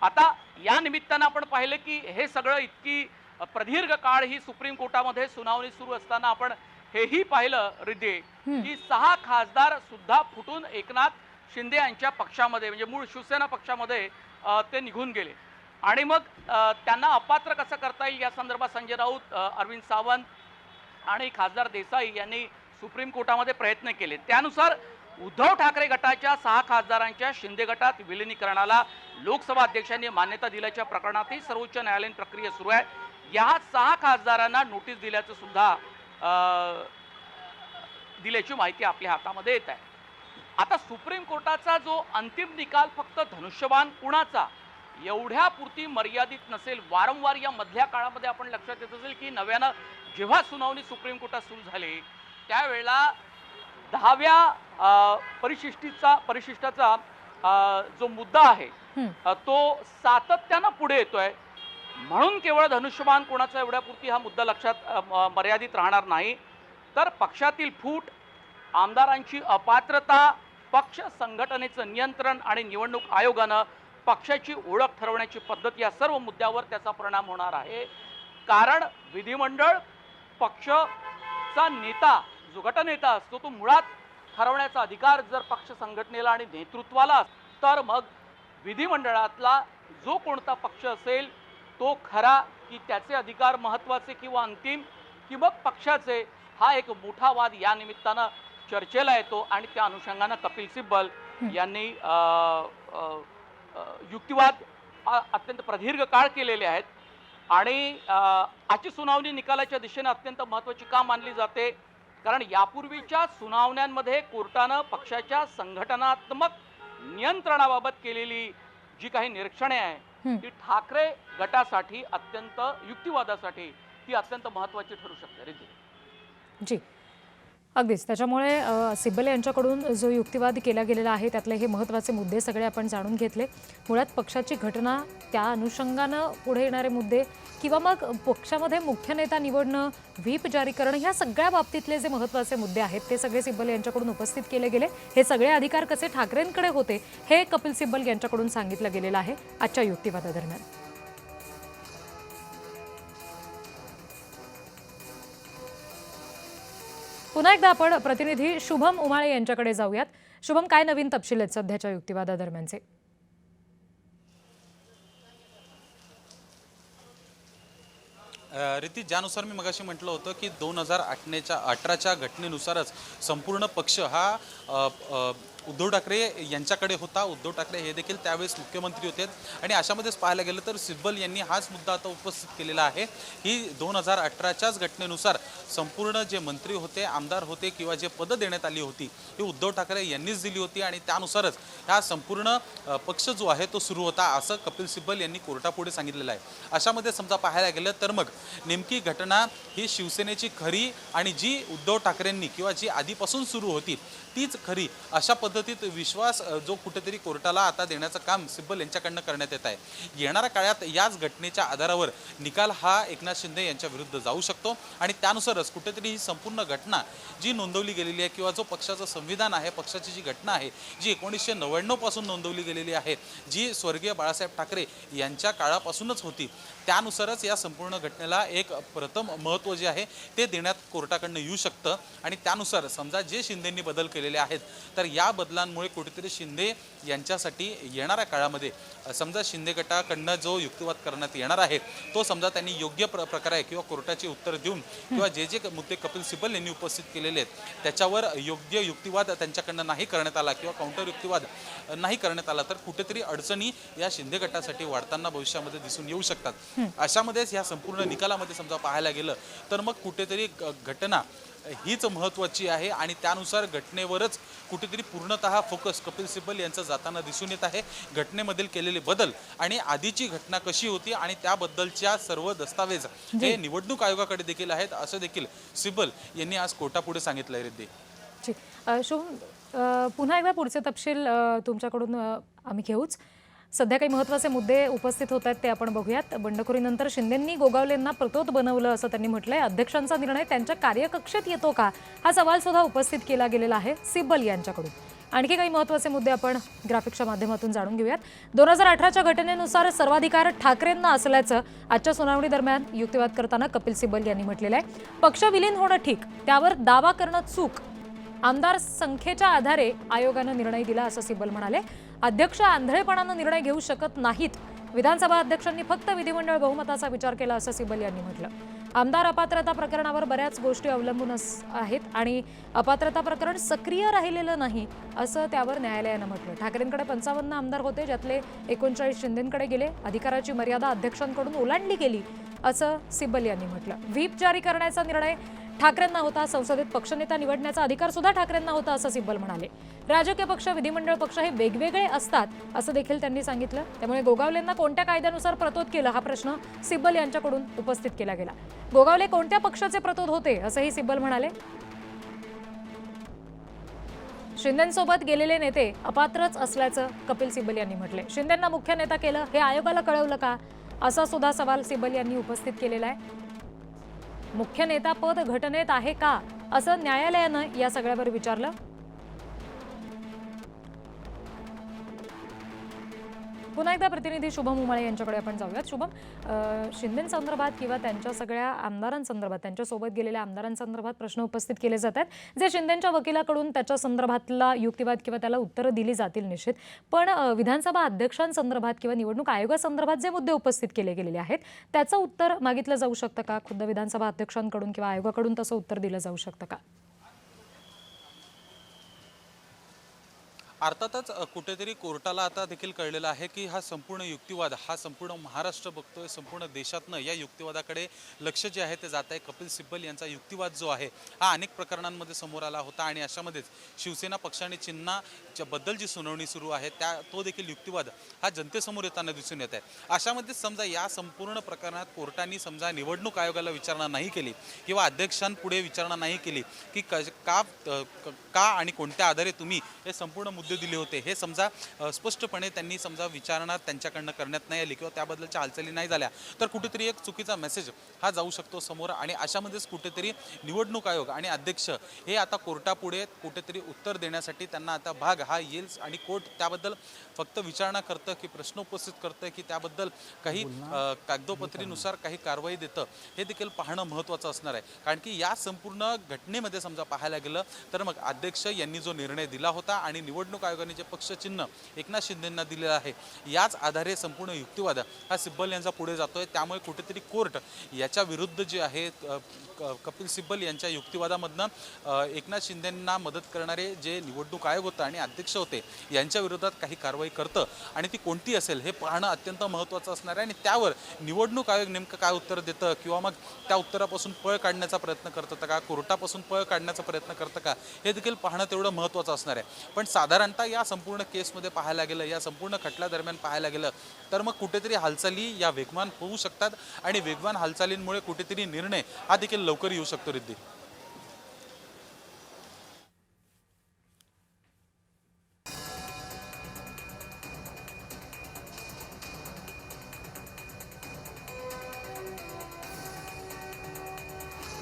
आता या निमित्तानं आपण पाहिलं की हे सगळं इतकी प्रदीर्घ काळ ही सुप्रीम कोर्टामध्ये सुनावणी सुरू असताना आपण हेही पाहिलं रिद्धी की 6 खासदार सुद्धा फुटून एकनाथ शिंदे यांच्या पक्षामध्ये म्हणजे मूळ शिवसेना पक्षामध्ये ते निघून गेले. आणि मग त्यांना अपात्र कसं करता येईल या संदर्भात संजय राऊत, अरविंद सावंत आणि खासदार देसाई यांनी सुप्रीम कोर्टामध्ये प्रयत्न केले. त्यानुसार उद्धव ठाकरे गटाच्या 6 खासदारांच्या शिंदे गटात विलिनीकरणाला लोकसभा अध्यक्षांनी मान्यता दिल्याच्या प्रकरणातही सर्वोच्च न्यायालयीन प्रक्रिया सुरू आहे. या 6 खासदारांना नोटीस दिल्याचं सुद्धा दिल्याची माहिती आपल्या हातामध्ये येत आहे. आता सुप्रीम कोर्टाचा जो अंतिम निकाल फक्त धनुष्यबाण कुणाचा एवढ्यापुरती मर्यादित नसेल. वारंवार या मधल्या काळामध्ये आपण लक्षात येत असेल की नव्यानं जेव्हा सुनावणी सुप्रीम कोर्टात सुरू झाली त्यावेळेला 10व्या परिशिष्टाचा जो मुद्दा आहे तो सातत्यानं पुढे येतोय. म्हणून केवळ धनुष्यबाण कोणाचा एवढ्यापुरती हा मुद्दा लक्षात मर्यादित राहणार नाही, तर पक्षातील फूट, आमदारांची अपात्रता, पक्ष संघटनेचं नियंत्रण आणि निवडणूक आयोगानं पक्षाची ओळख ठरवण्याची पद्धत या सर्व मुद्द्यावर त्याचा परिणाम होणार आहे. कारण विधिमंडळ पक्षाचा नेता जो गटनेता असतो तो मुळात ठरवण्याचा अधिकार जर पक्ष संघटनेला आणि नेतृत्वाला तर मग विधिमंडळातला जो कोणता पक्ष असेल तो खरा की त्याचे अधिकार महत्त्वाचे किंवा अंतिम की मग पक्षाचे, हा एक मोठा वाद या निमित्तानं चर्चेला येतो. आणि त्या अनुषंगानं कपिल सिब्बल यांनी युक्तिवाद अत्यंत प्रदीर्घ काळ केलेले आहेत. आणि आजची सुनावणी निकालाच्या दिशेने अत्यंत महत्त्वाची का मानली जाते, कारण यापूर्वीच्या सुनावण्यांमध्ये कोर्टानं पक्षाच्या संघटनात्मक नियंत्रणाबाबत केलेली जी काही निरीक्षणे आहे ती ठाकरे गटासाठी अत्यंत युक्तिवादासाठी ती अत्यंत महत्त्वाची ठरू शकते. जी अगदीच. त्याच्यामुळे सिब्बल यांच्याकडून जो युक्तिवाद केला गेलेला आहे त्यातले हे महत्त्वाचे मुद्दे सगळे आपण जाणून घेतले. मुळात पक्षाची घटना, त्या अनुषंगानं पुढे येणारे मुद्दे किंवा मग पक्षामध्ये मुख्य नेता निवडणं, व्हीप जारी करणं, ह्या सगळ्या बाबतीतले जे महत्त्वाचे मुद्दे आहेत ते सगळे सिब्बल यांच्याकडून उपस्थित केले गेले. हे सगळे अधिकार कसे ठाकरेंकडे होते हे कपिल सिब्बल यांच्याकडून सांगितलं गेलेलं आहे आजच्या युक्तिवादादरम्यान. पुन्हा एकदा आपण प्रतिनिधी शुभम उमाळे यांच्याकडे जाऊयात. शुभम, काय नवीन तपशील आहेत सध्याच्या युक्तिवादादरम्यानचे? रीती, ज्यानुसार मी मगाशी म्हटलं होतं की 2018च्या घटनेनुसारच संपूर्ण पक्ष हा उद्धव ठाकरे यांच्याकडे होता. उद्धव ठाकरे हे देखील त्यावेळेस मुख्यमंत्री होते आणि अशामध्येच पाहायला गेलं तर सिब्बल यांनी हाच मुद्दा आता उपस्थित केलेला आहे की 2018च्याच घटनेनुसार संपूर्ण जे मंत्री होते, आमदार होते किंवा जे पदं देण्यात आली होती ती उद्धव ठाकरे यांनीच दिली होती आणि त्यानुसारच हा संपूर्ण पक्ष जो आहे तो सुरू होता, असं कपिल सिब्बल यांनी कोर्टापुढे सांगितलेलं आहे. अशामध्ये समजा पाहायला गेलं तर मग नेमकी घटना ही शिवसेनेची खरी आणि जी उद्धव ठाकरेंनी किंवा जी आधीपासून सुरू होती तीच खरी, अशा पद्धतीत विश्वास जो कुठेतरी कोर्टाला आता देण्याचं काम सिब्बल यांच्याकडनं करण्यात येत आहे. येणाऱ्या काळात याच घटनेच्या आधारावर निकाल हा एकनाथ शिंदे यांच्या विरुद्ध जाऊ शकतो आणि त्यानुसारच कुठेतरी ही संपूर्ण घटना जी नोंदवली गेलेली आहे किंवा जो पक्षाचं संविधान आहे, पक्षाची जी घटना आहे जी 1999 पासून नोंदवली गेलेली आहे, जी स्वर्गीय बाळासाहेब ठाकरे यांच्या काळापासूनच होती, त्यानुसारच या संपूर्ण घटनेला एक प्रथम महत्त्व जे आहे ते देण्यात कोर्टाकडनं येऊ शकतं आणि त्यानुसार समजा जे शिंदेंनी बदल केलेले आहेत तर या बदलांमुळे कुठेतरी शिंदे यांच्यासाठी येणाऱ्या काळामध्ये समजा शिंदे गटाकडनं जो युक्तिवाद करण्यात येणार आहे तो समजा त्यांनी योग्य प्रकारे किंवा कोर्टाची उत्तर देऊन किंवा जे जे मुद्दे कपिल सिब्बल यांनी उपस्थित केलेले आहेत त्याच्यावर योग्य युक्तिवाद त्यांच्याकडनं नाही करण्यात आला किंवा काउंटर युक्तिवाद नाही करण्यात आला तर कुठेतरी अडचणी या शिंदे गटासाठी वाढताना भविष्यामध्ये दिसून येऊ शकतात. अशामध्येच या संपूर्ण निकालामध्ये समजा पाहायला गेलं तर मग कुठेतरी घटना हीच महत्त्वाची आहे आणि त्यानुसार घटनेवरच कुठेतरी पूर्णतः फोकस कपिल सिब्बल यांचं जाताना दिसून येत आहे. घटनेमधील केलेले बदल आणि आधीची घटना कशी होती आणि त्याबद्दलच्या सर्व दस्तावेज हे निवडणूक आयोगाकडे देखील आहेत असं देखील सिब्बल यांनी आज कोर्टापुढे सांगितलं आहे. रिद्धी, शुभम, पुन्हा एकदा पुढचे तपशील तुमच्याकडून आम्ही घेऊच. सध्या काही महत्त्वाचे मुद्दे उपस्थित होत आहेत ते आपण बघूयात. बंडखोरीनंतर शिंदेंनी गोगावलेंना प्रतोद बनवलं असं त्यांनी म्हटलंय. अध्यक्षांचा निर्णय त्यांच्या कार्यकक्षेत येतो का, हा सवाल सुद्धा उपस्थित केला गेलेला आहे सिब्बल यांच्याकडून. आणखी काही महत्त्वाचे मुद्दे आपण ग्राफिक्सच्या माध्यमातून जाणून घेऊयात. 2018च्या घटनेनुसार सर्वाधिकार ठाकरेंना असल्याचं आजच्या सुनावणी दरम्यान युक्तिवाद करताना कपिल सिब्बल यांनी म्हटलेलं आहे. पक्ष विलीन होणं ठीक, त्यावर दावा करणं चूक. आमदार संख्येच्या आधारे आयोगानं निर्णय दिला असं सिब्बल म्हणाले. अध्यक्ष आंधळेपणानं निर्णय घेऊ शकत नाहीत. विधानसभा अध्यक्षांनी फक्त विधिमंडळ बहुमताचा विचार केला असं सिब्बल यांनी म्हटलं. आमदार अपात्रता प्रकरणावर बऱ्याच गोष्टी अवलंबून आहेत आणि अपात्रता प्रकरण सक्रिय राहिलेलं नाही असं त्यावर न्यायालयानं म्हटलं. ठाकरेंकडे 55 आमदार होते, ज्यातले 39 शिंदेंकडे गेले. अधिकाराची मर्यादा अध्यक्षांकडून ओलांडली गेली असं सिब्बल यांनी म्हटलं. व्हीप जारी करण्याचा निर्णय ठाकरेंना होता. संसदेत पक्षनेता निवडण्याचा अधिकार सुद्धा ठाकरेंना होता असं सिब्बल म्हणाले. राजकीय पक्ष, विधिमंडळ पक्ष हे वेगवेगळे असतात असं देखील त्यांनी सांगितलं. त्यामुळे गोगावलेंना कोणत्या कायद्यानुसार प्रतोद केलं हा प्रश्न सिब्बल यांच्याकडून उपस्थित केला गेला. गोगावले कोणत्या पक्षाचे प्रतोद होते असंही सिब्बल म्हणाले. शिंदेंसोबत गेलेले नेते अपात्रच असल्याचं कपिल सिब्बल यांनी म्हटले. शिंदेंना मुख्य नेता केलं हे आयोगाला कळवलं का, असा सुद्धा सवाल सिब्बल यांनी उपस्थित केलेला आहे. मुख्य नेता पद घटनेत आहे का असं न्यायालयानं या सगळ्यावर विचारलं. पुन्हा एकदा प्रतिनिधी शुभम उमाळे यांच्याकडे आपण जाऊयात. शुभम, शिंदेंसंदर्भात किंवा त्यांच्या सगळ्या आमदारांसंदर्भात, त्यांच्यासोबत गेलेल्या आमदारांसंदर्भात प्रश्न उपस्थित केले जात आहेत जे शिंदेंच्या वकिलाकडून त्याच्या संदर्भातला युक्तिवाद किंवा त्याला उत्तरं दिली जातील निश्चित. पण विधानसभा अध्यक्षांसंदर्भात किंवा निवडणूक आयोगासंदर्भात जे मुद्दे उपस्थित केले गेलेले आहेत त्याचं उत्तर मागितलं जाऊ शकतं का? खुद्द विधानसभा अध्यक्षांकडून किंवा आयोगाकडून तसं उत्तर दिलं जाऊ शकतं का? अर्थातच कुठेतरी कोर्टाला आता देखील कळलेलं आहे की हा संपूर्ण युक्तिवाद हा संपूर्ण महाराष्ट्र बघतोय. संपूर्ण देशातनं या युक्तिवादाकडे लक्ष जे आहे ते जात आहे. कपिल सिब्बल यांचा युक्तिवाद जो आहे हा अनेक प्रकरणांमध्ये समोर आला होता आणि अशामध्येच शिवसेना पक्ष आणि चिन्हाच्या बद्दल जी सुनावणी सुरू आहे तो देखील युक्तिवाद हा जनतेसमोर येताना दिसून येत आहे. अशामध्येच समजा या संपूर्ण प्रकरणात कोर्टाने समजा निवडणूक आयोगाला विचारणा नाही केली किंवा अध्यक्षांपुढे विचारणा नाही केली की का आणि कोणत्या आधारे तुम्ही हे संपूर्ण मुद्दे दिले होते हे समजा स्पष्टपणे त्यांनी समजा विचारणा त्यांच्याकडनं करण्यात नाही आली किंवा त्याबद्दलच्या हालचाली नाही झाल्या तर कुठेतरी एक चुकीचा मेसेज हा जाऊ शकतो समोर आणि अशामध्येच कुठेतरी निवडणूक आयोग आणि अध्यक्ष हे आता कोर्टापुढे कुठेतरी उत्तर देण्यासाठी त्यांना आता भाग हा येईल आणि कोर्ट त्याबद्दल फक्त विचारणा करतं की प्रश्न उपस्थित करतं की त्याबद्दल काही कागदोपत्रीनुसार काही कारवाई देतं हे देखील पाहणं महत्त्वाचं असणार आहे. कारण की या संपूर्ण घटनेमध्ये समजा पाहायला गेलं तर मग अध्यक्ष यांनी जो निर्णय दिला होता आणि निवडणूक आयोगाने जे पक्षचिन्ह एकनाथ शिंदेंना दिलेलं आहे याच आधारे संपूर्ण युक्तिवाद हा सिब्बल यांचा पुढे जातोय. त्यामुळे कुठेतरी कोर्ट याच्या विरुद्ध जे आहे कपिल सिब्बल यांच्या युक्तिवादामधनं एकनाथ शिंदेंना मदत करणारे जे निवडणूक आयोग होता आणि अध्यक्ष होते यांच्या विरोधात काही कारवाई करतं आणि ती कोणती असेल हे पाहणं अत्यंत महत्त्वाचं असणार आहे आणि त्यावर निवडणूक आयोग नेमकं काय उत्तर देतं किंवा मग त्या उत्तरापासून पळ काढण्याचा प्रयत्न करतं का कोर्टापासून पळ काढण्याचा प्रयत्न करतं का हे देखील पाहणं तेवढं महत्त्वाचं असणार आहे. पण साधारणतः या संपूर्ण केसमध्ये पाहायला गेलं या संपूर्ण खटल्यादरम्यान पाहायला गेलं तर मग कुठेतरी हालचाली या वेगवान होऊ शकतात आणि वेगवान हालचालींमुळे कुठेतरी निर्णय हा देखील लवकर येऊ शकतो. रिद्धी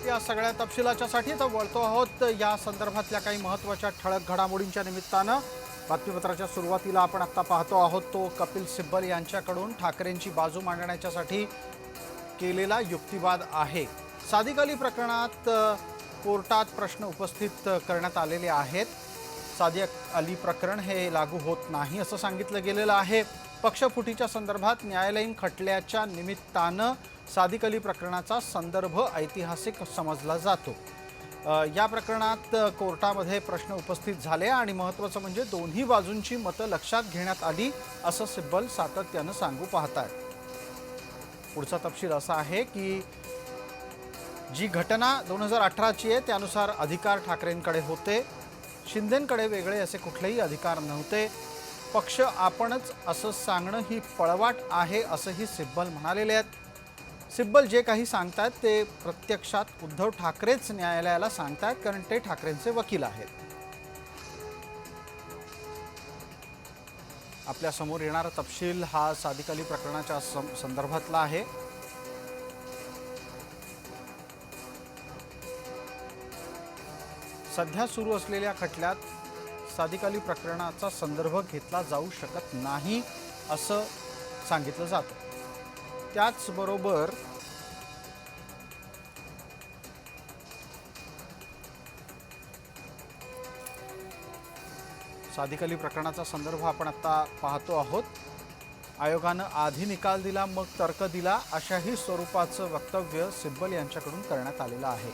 या सगळ्या तपशिलाच्यासाठी आता वळतो आहोत या संदर्भातल्या काही महत्त्वाच्या ठळक घडामोडींच्या निमित्तानं. बातमीपत्राच्या सुरुवातीला आपण आत्ता पाहतो आहोत तो कपिल सिब्बल यांच्याकडून ठाकरेंची बाजू मांडण्याच्यासाठी केलेला युक्तिवाद आहे. सादिक अली प्रकरणात कोर्टात प्रश्न उपस्थित करण्यात आलेले आहेत. सादिक अली प्रकरण हे लागू होत नाही असं सांगितलं गेलेलं आहे. पक्षफुटीच्या संदर्भात न्यायालयीन खटल्याच्या निमित्तानं सादिक अली प्रकरणाचा संदर्भ ऐतिहासिक समजला जातो. या प्रकरणात कोर्टामध्ये प्रश्न उपस्थित झाले आणि महत्त्वाचं म्हणजे दोन्ही बाजूंची मतं लक्षात घेण्यात आली असं सिब्बल सातत्यानं सांगू पाहतात. पुढचा तपशील असा आहे की जी घटना 2018ची आहे त्यानुसार अधिकार ठाकरेंकडे होते. शिंदेंकडे वेगळे असे कुठलेही अधिकार नव्हते. पक्ष आपणच असं सांगणं ही पळवाट आहे असंही सिब्बल म्हणालेले आहेत. सिब्बल जे काही सांगतात ते प्रत्यक्षात उद्धव ठाकरेच न्यायालयाला सांगतात कारण ते ठाकरेंचे वकील आहेत. आपल्या समोर येणारा तपशील हा सादिक अली प्रकरणाच्या संदर्भातला आहे. सध्या सुरू असलेल्या खटल्यात सादिक अली प्रकरणाचा संदर्भ घेतला जाऊ शकत नाही असं सांगितलं जातं. त्याचबरोबर सादिक अली प्रकरणाचा संदर्भ आपण आता पाहतो आहोत. आयोगानं आधी निकाल दिला मग तर्क दिला अशाही स्वरूपाचं वक्तव्य सिब्बल यांच्याकडून करण्यात आलेलं आहे.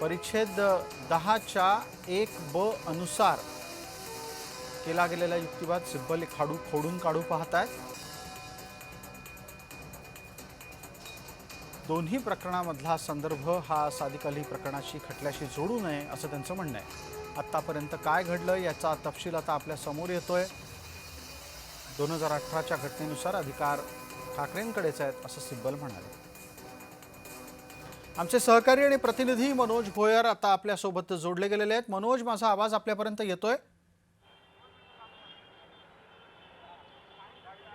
परिच्छेद 10(1)(ब) अनुसार केला गेलेला युक्तिवाद सिब्बल खोडून काढू पाहतायत. दोन्ही प्रकरणामधला संदर्भ हा सादिक अली प्रकरणाशी खटल्याशी जोडू नये असं त्यांचं म्हणणं आहे. आत्तापर्यंत काय घडलं याचा तपशील आता आपल्या समोर येतोय. 2018च्या घटनेनुसार अधिकार ठाकरेंकडेच आहेत असं सिब्बल म्हणाले. आमचे सहकारी आणि प्रतिनिधी मनोज भोयर आता आपल्यासोबत जोडले गेलेले आहेत. मनोज, माझा आवाज आपल्यापर्यंत येतोय?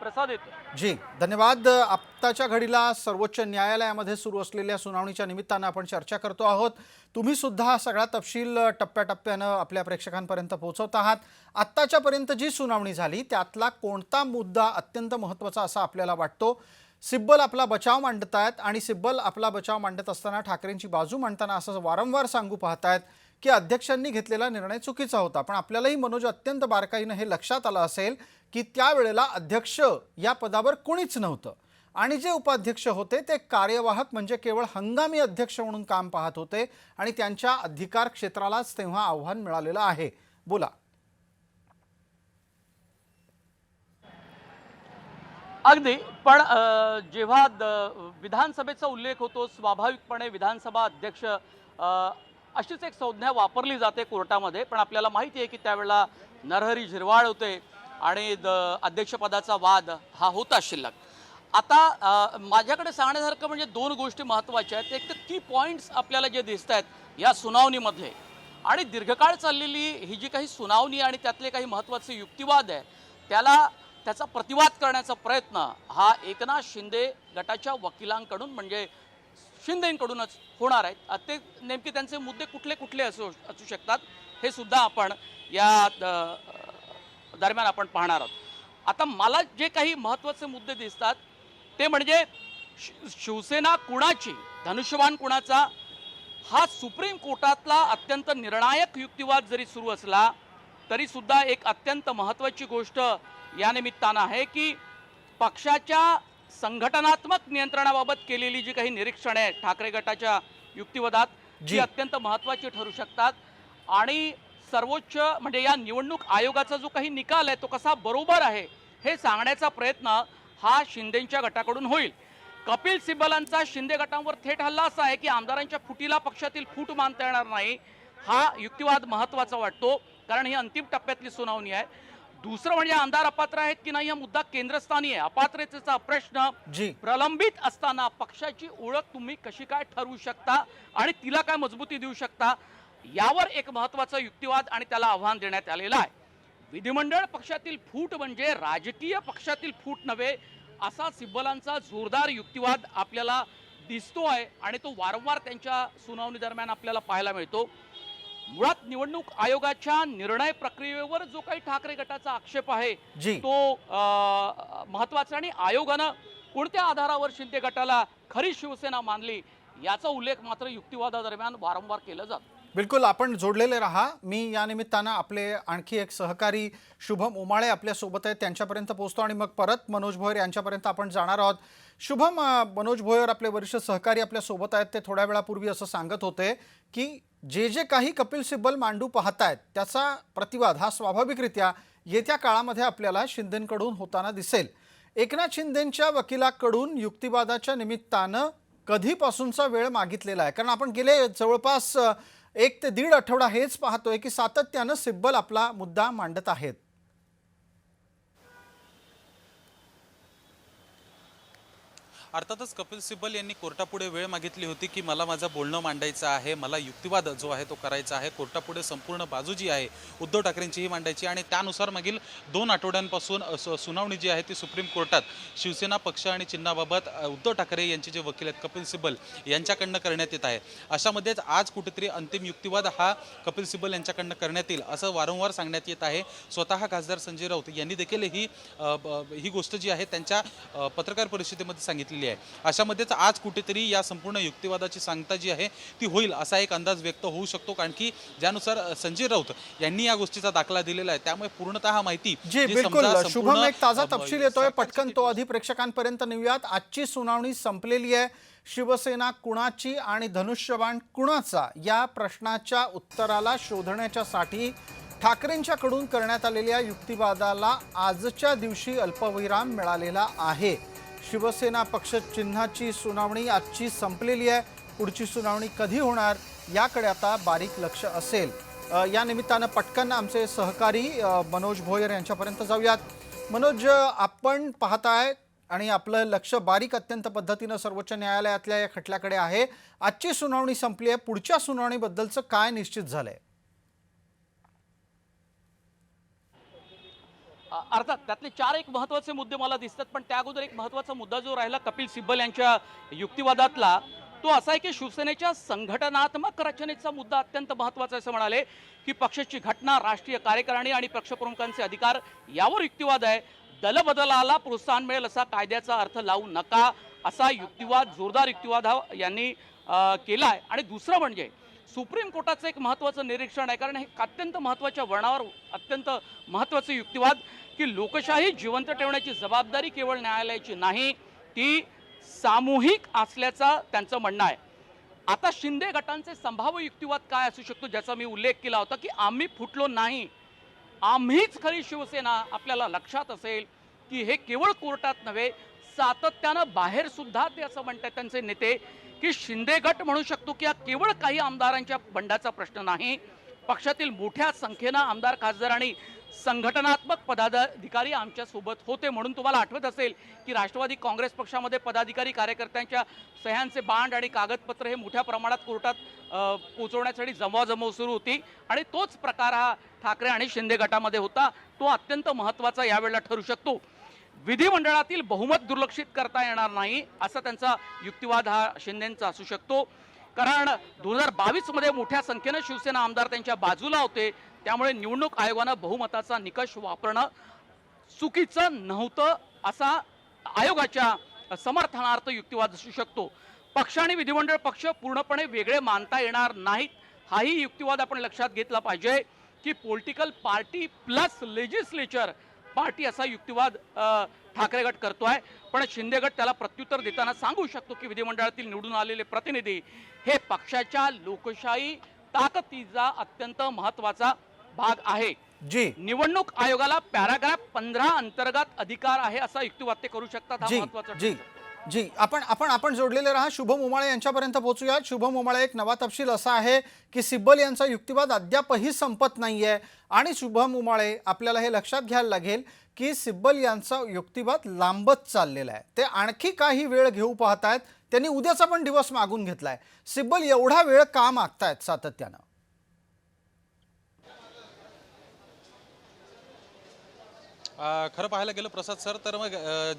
प्रसाद येतो. जी, धन्यवाद. आत्ताच्या घडीला सर्वोच्च न्यायालयामध्ये सुरू असलेल्या सुनावणीच्या निमित्तानं आपण चर्चा करतो आहोत. तुम्ही सुद्धा हा सगळा तपशील टप्प्याटप्प्यानं आपल्या प्रेक्षकांपर्यंत पोहोचवत आहात. आत्ताच्यापर्यंत जी सुनावणी झाली त्यातला कोणता मुद्दा अत्यंत महत्त्वाचा असा आपल्याला वाटतो? सिब्बल आपला बचाव मांडतायत आणि सिब्बल आपला बचाव मांडत असताना ठाकरेंची बाजू मांडताना असं वारंवार सांगू पाहतायत की अध्यक्षांनी घेतलेला निर्णय चुकीचा होता. पण आपल्यालाही मनोज अत्यंत बारकाईनं हे लक्षात आलं असेल की त्यावेळेला अध्यक्ष या पदावर कोणीच नव्हतं आणि जे उपाध्यक्ष होते ते कार्यवाहक म्हणजे केवळ हंगामी अध्यक्ष म्हणून काम पाहत होते आणि त्यांच्या अधिकार क्षेत्रालाच तेव्हा आव्हान मिळालेलं आहे. बोला. अगदी, पण जेव्हा विधानसभेचा उल्लेख होतो स्वाभाविकपणे विधानसभा अध्यक्ष अशीच एक संज्ञा वापरली जाते कोर्टामध्ये. पण आपल्याला माहिती आहे की त्यावेळेला नरहरी झिरवाळ होते आणि अध्यक्षपदाचा वाद हा होता शिल्लक. आता माझ्याकडे सांगण्यासारखं म्हणजे दोन गोष्टी महत्त्वाच्या आहेत. एक तर की पॉईंट्स आपल्याला जे दिसत आहेत या सुनावणीमधले, आणि दीर्घकाळ चाललेली ही जी काही सुनावणी आणि त्यातले काही महत्त्वाचे युक्तिवाद आहे त्याचा प्रतिवाद करण्याचा प्रयत्न हा एकनाथ शिंदे गटाच्या वकिलांकडून म्हणजे शिंदेंकडूनच होणार आहेत. ते नेमके त्यांचे मुद्दे कुठले कुठले असू शकतात हे सुद्धा आपण या दरम्यान आपण पाहणार आहोत. आता मला जे काही महत्त्वाचे मुद्दे दिसतात ते म्हणजे शिवसेना कुणाची, धनुष्यबाण कुणाचा, हा सुप्रीम कोर्टातला अत्यंत निर्णायक युक्तिवाद जरी सुरू असला तरी सुद्धा एक अत्यंत महत्त्वाची गोष्ट या निमित्तानं आहे की पक्षाच्या संघटनात्मक नियंत्रणाबाबत केलेली जी काही निरीक्षणे आहेत ठाकरे गटाच्या युक्तिवादात जी अत्यंत महत्त्वाची ठरू शकतात. आणि सर्वोच्च म्हणजे या निवडणूक आयोगाचा जो काही निकाल आहे तो कसा बरोबर आहे हे सांगण्याचा प्रयत्न हा शिंदेच्या गटाकडून होईल. कपिल सिब्बलांचा शिंदे गटांवर थेट हल्ला असा आहे की आमदारांच्या फुटीला पक्षातील फूट मानता येणार नाही, हा युक्तिवाद महत्त्वाचा वाटतो कारण ही अंतिम टप्प्यातली सुनावणी आहे. दुसरं म्हणजे आमदार अपात्र आहेत की नाही हा मुद्दा केंद्रस्थानी आहे. अपात्रतेचा प्रश्न प्रलंबित असताना पक्षाची ओळख तुम्ही कशी काय ठरवू शकता आणि तिला काय मजबूती देऊ शकता यावर एक महत्त्वाचा युक्तिवाद आणि त्याला आव्हान देण्यात आलेलं आहे. विधिमंडळ पक्षातील फूट म्हणजे राजकीय पक्षातील फूट नव्हे असा सिब्बलांचा जोरदार युक्तिवाद आपल्याला दिसतो आहे आणि तो वारंवार त्यांच्या सुनावणी दरम्यान आपल्याला पाहायला मिळतो. मुळात निवडणूक आयोगाच्या निर्णय प्रक्रियेवर जो काही ठाकरे गटाचा आक्षेप आहे तो महत्त्वाचा, आणि आयोगानं कोणत्या आधारावर शिंदे गटाला खरी शिवसेना मानली याचा उल्लेख मात्र युक्तिवादादरम्यान वारंवार केला जातो. बिलकुल, आपण जोडलेले राहा. मी या निमित्तानं आपले आणखी एक सहकारी शुभम उमाळे आपल्या सोबत आहेत, त्यांच्यापर्यंत पोहोचतो आणि मग परत मनोज भोयर यांच्यापर्यंत आपण जाणार आहोत. शुभम, मनोज भोयर आपले वरिष्ठ सहकारी आपल्या सोबत आहेत. ते थोड्या वेळापूर्वी असं सांगत होते की जे काही कपिल सिब्बल मांडू पाहतायत त्याचा प्रतिवाद हा स्वाभाविकरित्या येत्या काळामध्ये आपल्याला शिंदेंकडून होताना दिसेल. एकनाथ शिंदेंच्या वकिलाकडून युक्तिवादाच्या निमित्तानं कधीपासूनचा वेळ मागितलेला आहे, कारण आपण गेले जवळपास 1 ते 1.5 आठवडा हेच पाहतोय की सातत्यानं सिब्बल आपला मुद्दा मांडत आहेत. अर्थातच कपिल सिब्बल यांनी कोर्टापुढे वेळ मागितली होती की मला माझं बोलणं मांडायचं आहे, मला युक्तिवाद जो आहे तो करायचा आहे. कोर्टापुढे संपूर्ण बाजू जी आहे उद्धव ठाकरेंचीही मांडायची आणि त्यानुसार मागील 2 आठवड्यांपासून सुनावणी जी आहे ती सुप्रीम कोर्टात शिवसेना पक्ष आणि चिन्हाबाबत उद्धव ठाकरे यांचे जे वकील आहेत कपिल सिब्बल यांच्याकडनं करण्यात येत आहे. अशामध्येच आज कुठेतरी अंतिम युक्तिवाद हा कपिल सिब्बल यांच्याकडनं करण्यात येईल असं वारंवार सांगण्यात येत आहे. स्वतः खासदार संजय राऊत यांनी देखील ही गोष्ट जी आहे त्यांच्या पत्रकार परिषदेमध्ये सांगितलेली आहे. अशामध्येच आज कुठेतरी या संपूर्ण युक्तिवादाची सांगता जी आहे ती होईल असा एक अंदाज व्यक्त होऊ शकतो, कारण की ज्यानुसार संजय राऊत यांनी या गोष्टीचा दाखला दिलेला आहे त्यामुळे पूर्णतः माहिती जी बिलकुल. शुभम, एक ताजा तपशील येतोय, पटकन तो आधी प्रेक्षकांपर्यंत नेऊयात. आजची सुनावणी संपलेली आहे. शिवसेना कुणाची आणि धनुष्यबाण कुणाचा या प्रश्नाच्या उत्तराला शोधण्याच्यासाठी ठाकरेंच्याकडून करण्यात आलेल्या युक्तिवादाला आजच्या दिवशी अल्पविराम मिळालेला आहे. शिवसेना पक्ष चिन्हाची सुनावणी आजची संपलेली आहे. पुढची सुनावणी कधी होणार याकडे आता बारीक लक्ष असेल. या निमित्तानं पटकन आमचे सहकारी मनोज भोयर यांच्यापर्यंत जाऊयात. मनोज, आपण पाहताय आणि आपलं लक्ष बारीक अत्यंत पद्धतीनं सर्वोच्च न्यायालयातल्या या खटल्याकडे आहे. आजची सुनावणी संपली आहे, पुढच्या सुनावणीबद्दलचं काय निश्चित झालंय? अर्थात त्यातले 4 एक महत्त्वाचे मुद्दे मला दिसतात, पण त्या अगोदर एक महत्त्वाचा मुद्दा जो राहिला कपिल सिब्बल यांच्या युक्तिवादातला तो असा आहे की शिवसेनेच्या संघटनात्मक रचनेचा मुद्दा अत्यंत महत्त्वाचा असं म्हणाले की पक्षाची घटना, राष्ट्रीय कार्यकारिणी आणि पक्षप्रमुखांचे अधिकार यावर युक्तिवाद आहे. दलबदलाला प्रोत्साहन मिळेल असा कायद्याचा अर्थ लावू नका असा युक्तिवाद, जोरदार युक्तिवाद हा यांनी केला आहे. आणि दुसरं म्हणजे सुप्रीम कोर्टाचं एक महत्त्वाचं निरीक्षण आहे, कारण हे अत्यंत महत्त्वाच्या वळणावर अत्यंत महत्त्वाचं युक्तिवाद की लोकशाही जिवंत ठेवण्याची जबाबदारी केवळ न्यायालयाची नाही, ती सामूहिक असल्याचा त्यांचं म्हणणं आहे. आता शिंदे गटांचे संभाव्य युक्तिवाद काय असू शकतो ज्याचा मी उल्लेख केला होता की आम्ही फुटलो नाही, आम्हीच खरी शिवसेना. आपल्याला लक्षात असेल की हे केवळ कोर्टात नव्हे सातत्यानं बाहेर सुद्धा ते असं म्हणतात त्यांचे नेते की शिंदे गट म्हणू शकतो की हा केवळ काही आमदारांच्या बंडाचा प्रश्न नाही, पक्षातील मोठ्या संख्येनं आमदार खासदार आणि संघटनात्मक पदाधिकारी आमच्या सोबत होते. म्हणून तुम्हाला आठवत असेल की राष्ट्रवादी काँग्रेस पक्षामध्ये पदाधिकारी कार्यकर्त्यांच्या सह्यांचे बांड आणि कागदपत्र हे मोठ्या प्रमाणात कोर्टात पोहोचवण्यासाठी जमवाजमव सुरू होती आणि तोच प्रकार हा ठाकरे आणि शिंदे गटामध्ये होता. तो अत्यंत महत्त्वाचा यावेळेला ठरू शकतो. विधिमंडळातील बहुमत दुर्लक्षित करता येणार नाही असा त्यांचा युक्तिवाद हा शिंदेंचा असू शकतो. कारण 2022 मध्ये मोठ्या संख्येने शिवसेना आमदार त्यांच्या बाजूला होते. त्यामुळे निवडणूक आयोगानं बहुमताचा निकष वापरणं चुकीचं नव्हतं असा आयोगाच्या समर्थनार्थ युक्तिवाद असू शकतो. पक्ष आणि विधिमंडळ पक्ष पूर्णपणे वेगळे मानता येणार नाहीत हाही युक्तिवाद आपण लक्षात घेतला पाहिजे की political party plus legislature party असा युक्तिवाद ठाकरे गट करतोय. पण शिंदे गट त्याला प्रत्युत्तर देताना सांगू शकतो की विधिमंडळातील निवडून आलेले प्रतिनिधी हे पक्षाच्या लोकशाही ताकदीचा अत्यंत महत्त्वाचा भाग आहे. जी निवडणूक आयोगाला पॅराग्राफ 15 अंतर्गत अधिकार आहे असा युक्तिवाद ते करू शकतात. हा जी महत्त्वाचा जी जी आपण जोडलेले राहा. शुभम उमाळे यांच्यापर्यंत पोहोचूयात. शुभम उमाळे, एक नवा तपशील असा आहे की सिब्बल यांचा युक्तिवाद अद्यापही संपत नाहीये आणि शुभम उमाळे, आपल्याला हे लक्षात घ्यायला लागेल की सिब्बल यांचा युक्तिवाद लांबत चाललेला आहे. ते आणखी काही वेळ घेऊ पाहतायत. त्यांनी उद्याचा पण दिवस मागून घेतलाय. सिब्बल एवढा वेळ का मागतायत सातत्यानं? खरं पाहायला गेलं प्रसाद सर तर मग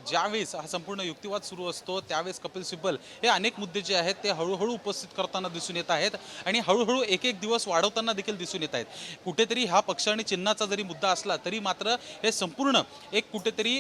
ज्यावेळेस हा संपूर्ण युक्तिवाद सुरू असतो त्यावेळेस कपिल सिब्बल हे अनेक मुद्दे जे आहेत ते हळूहळू उपस्थित करताना दिसून येत आहेत आणि हळूहळू एक एक दिवस वाढवताना देखील दिसून येत आहेत. कुठेतरी हा पक्ष आणि चिन्हाचा जरी मुद्दा असला तरी मात्र हे संपूर्ण एक कुठेतरी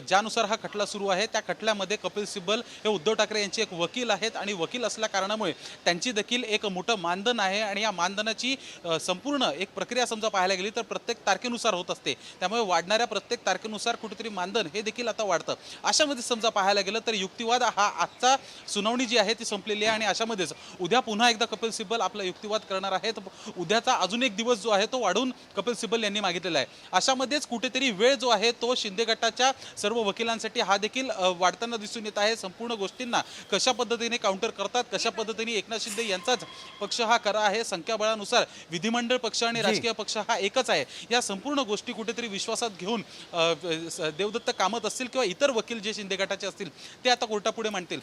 ज्यानुसार हा खटला सुरू आहे त्या खटल्यामध्ये कपिल सिब्बल हे उद्धव ठाकरे यांचे एक वकील आहेत आणि वकील असल्या कारणामुळे त्यांची देखील एक मोठं मानधन आहे आणि या मानधनाची संपूर्ण एक प्रक्रिया समजा पाहायला गेली तर प्रत्येक तारखेनुसार होत असते. त्यामुळे वाढणाऱ्या प्रत्येक तारखेनुसार कुठेतरी मानधन हे देखील आता वाढतं. अशामध्ये समजा पाहायला गेलं तर युक्तिवाद हा आजचा सुनावणी जी आहे ती संपलेली आहे आणि अशामध्येच उद्या पुन्हा एकदा कपिल सिब्बल आपला युक्तिवाद करणार आहेत. उद्याचा अजून एक दिवस जो आहे तो वाढवून कपिल सिब्बल यांनी मागितलेला आहे. अशामध्येच कुठेतरी वेळ जो आहे तो शिंदे गटाच्या सर्व वकिलांसाठी हा देखील वाढताना दिसून येत आहे. संपूर्ण गोष्टींना कशा पद्धतीने काउंटर करतात, कशा पद्धतीने एकनाथ शिंदे यांचाच पक्ष हा खरा आहे, संख्याबळानुसार विधिमंडळ पक्ष आणि राजकीय पक्ष हा एकच आहे, या संपूर्ण गोष्टी कुठेतरी विश्वासात घेऊन देवदत्त कामत असतील किंवा इतर वकील जे शिंदे गटाचे असतील ते आता कोर्टापुढे मांडतील.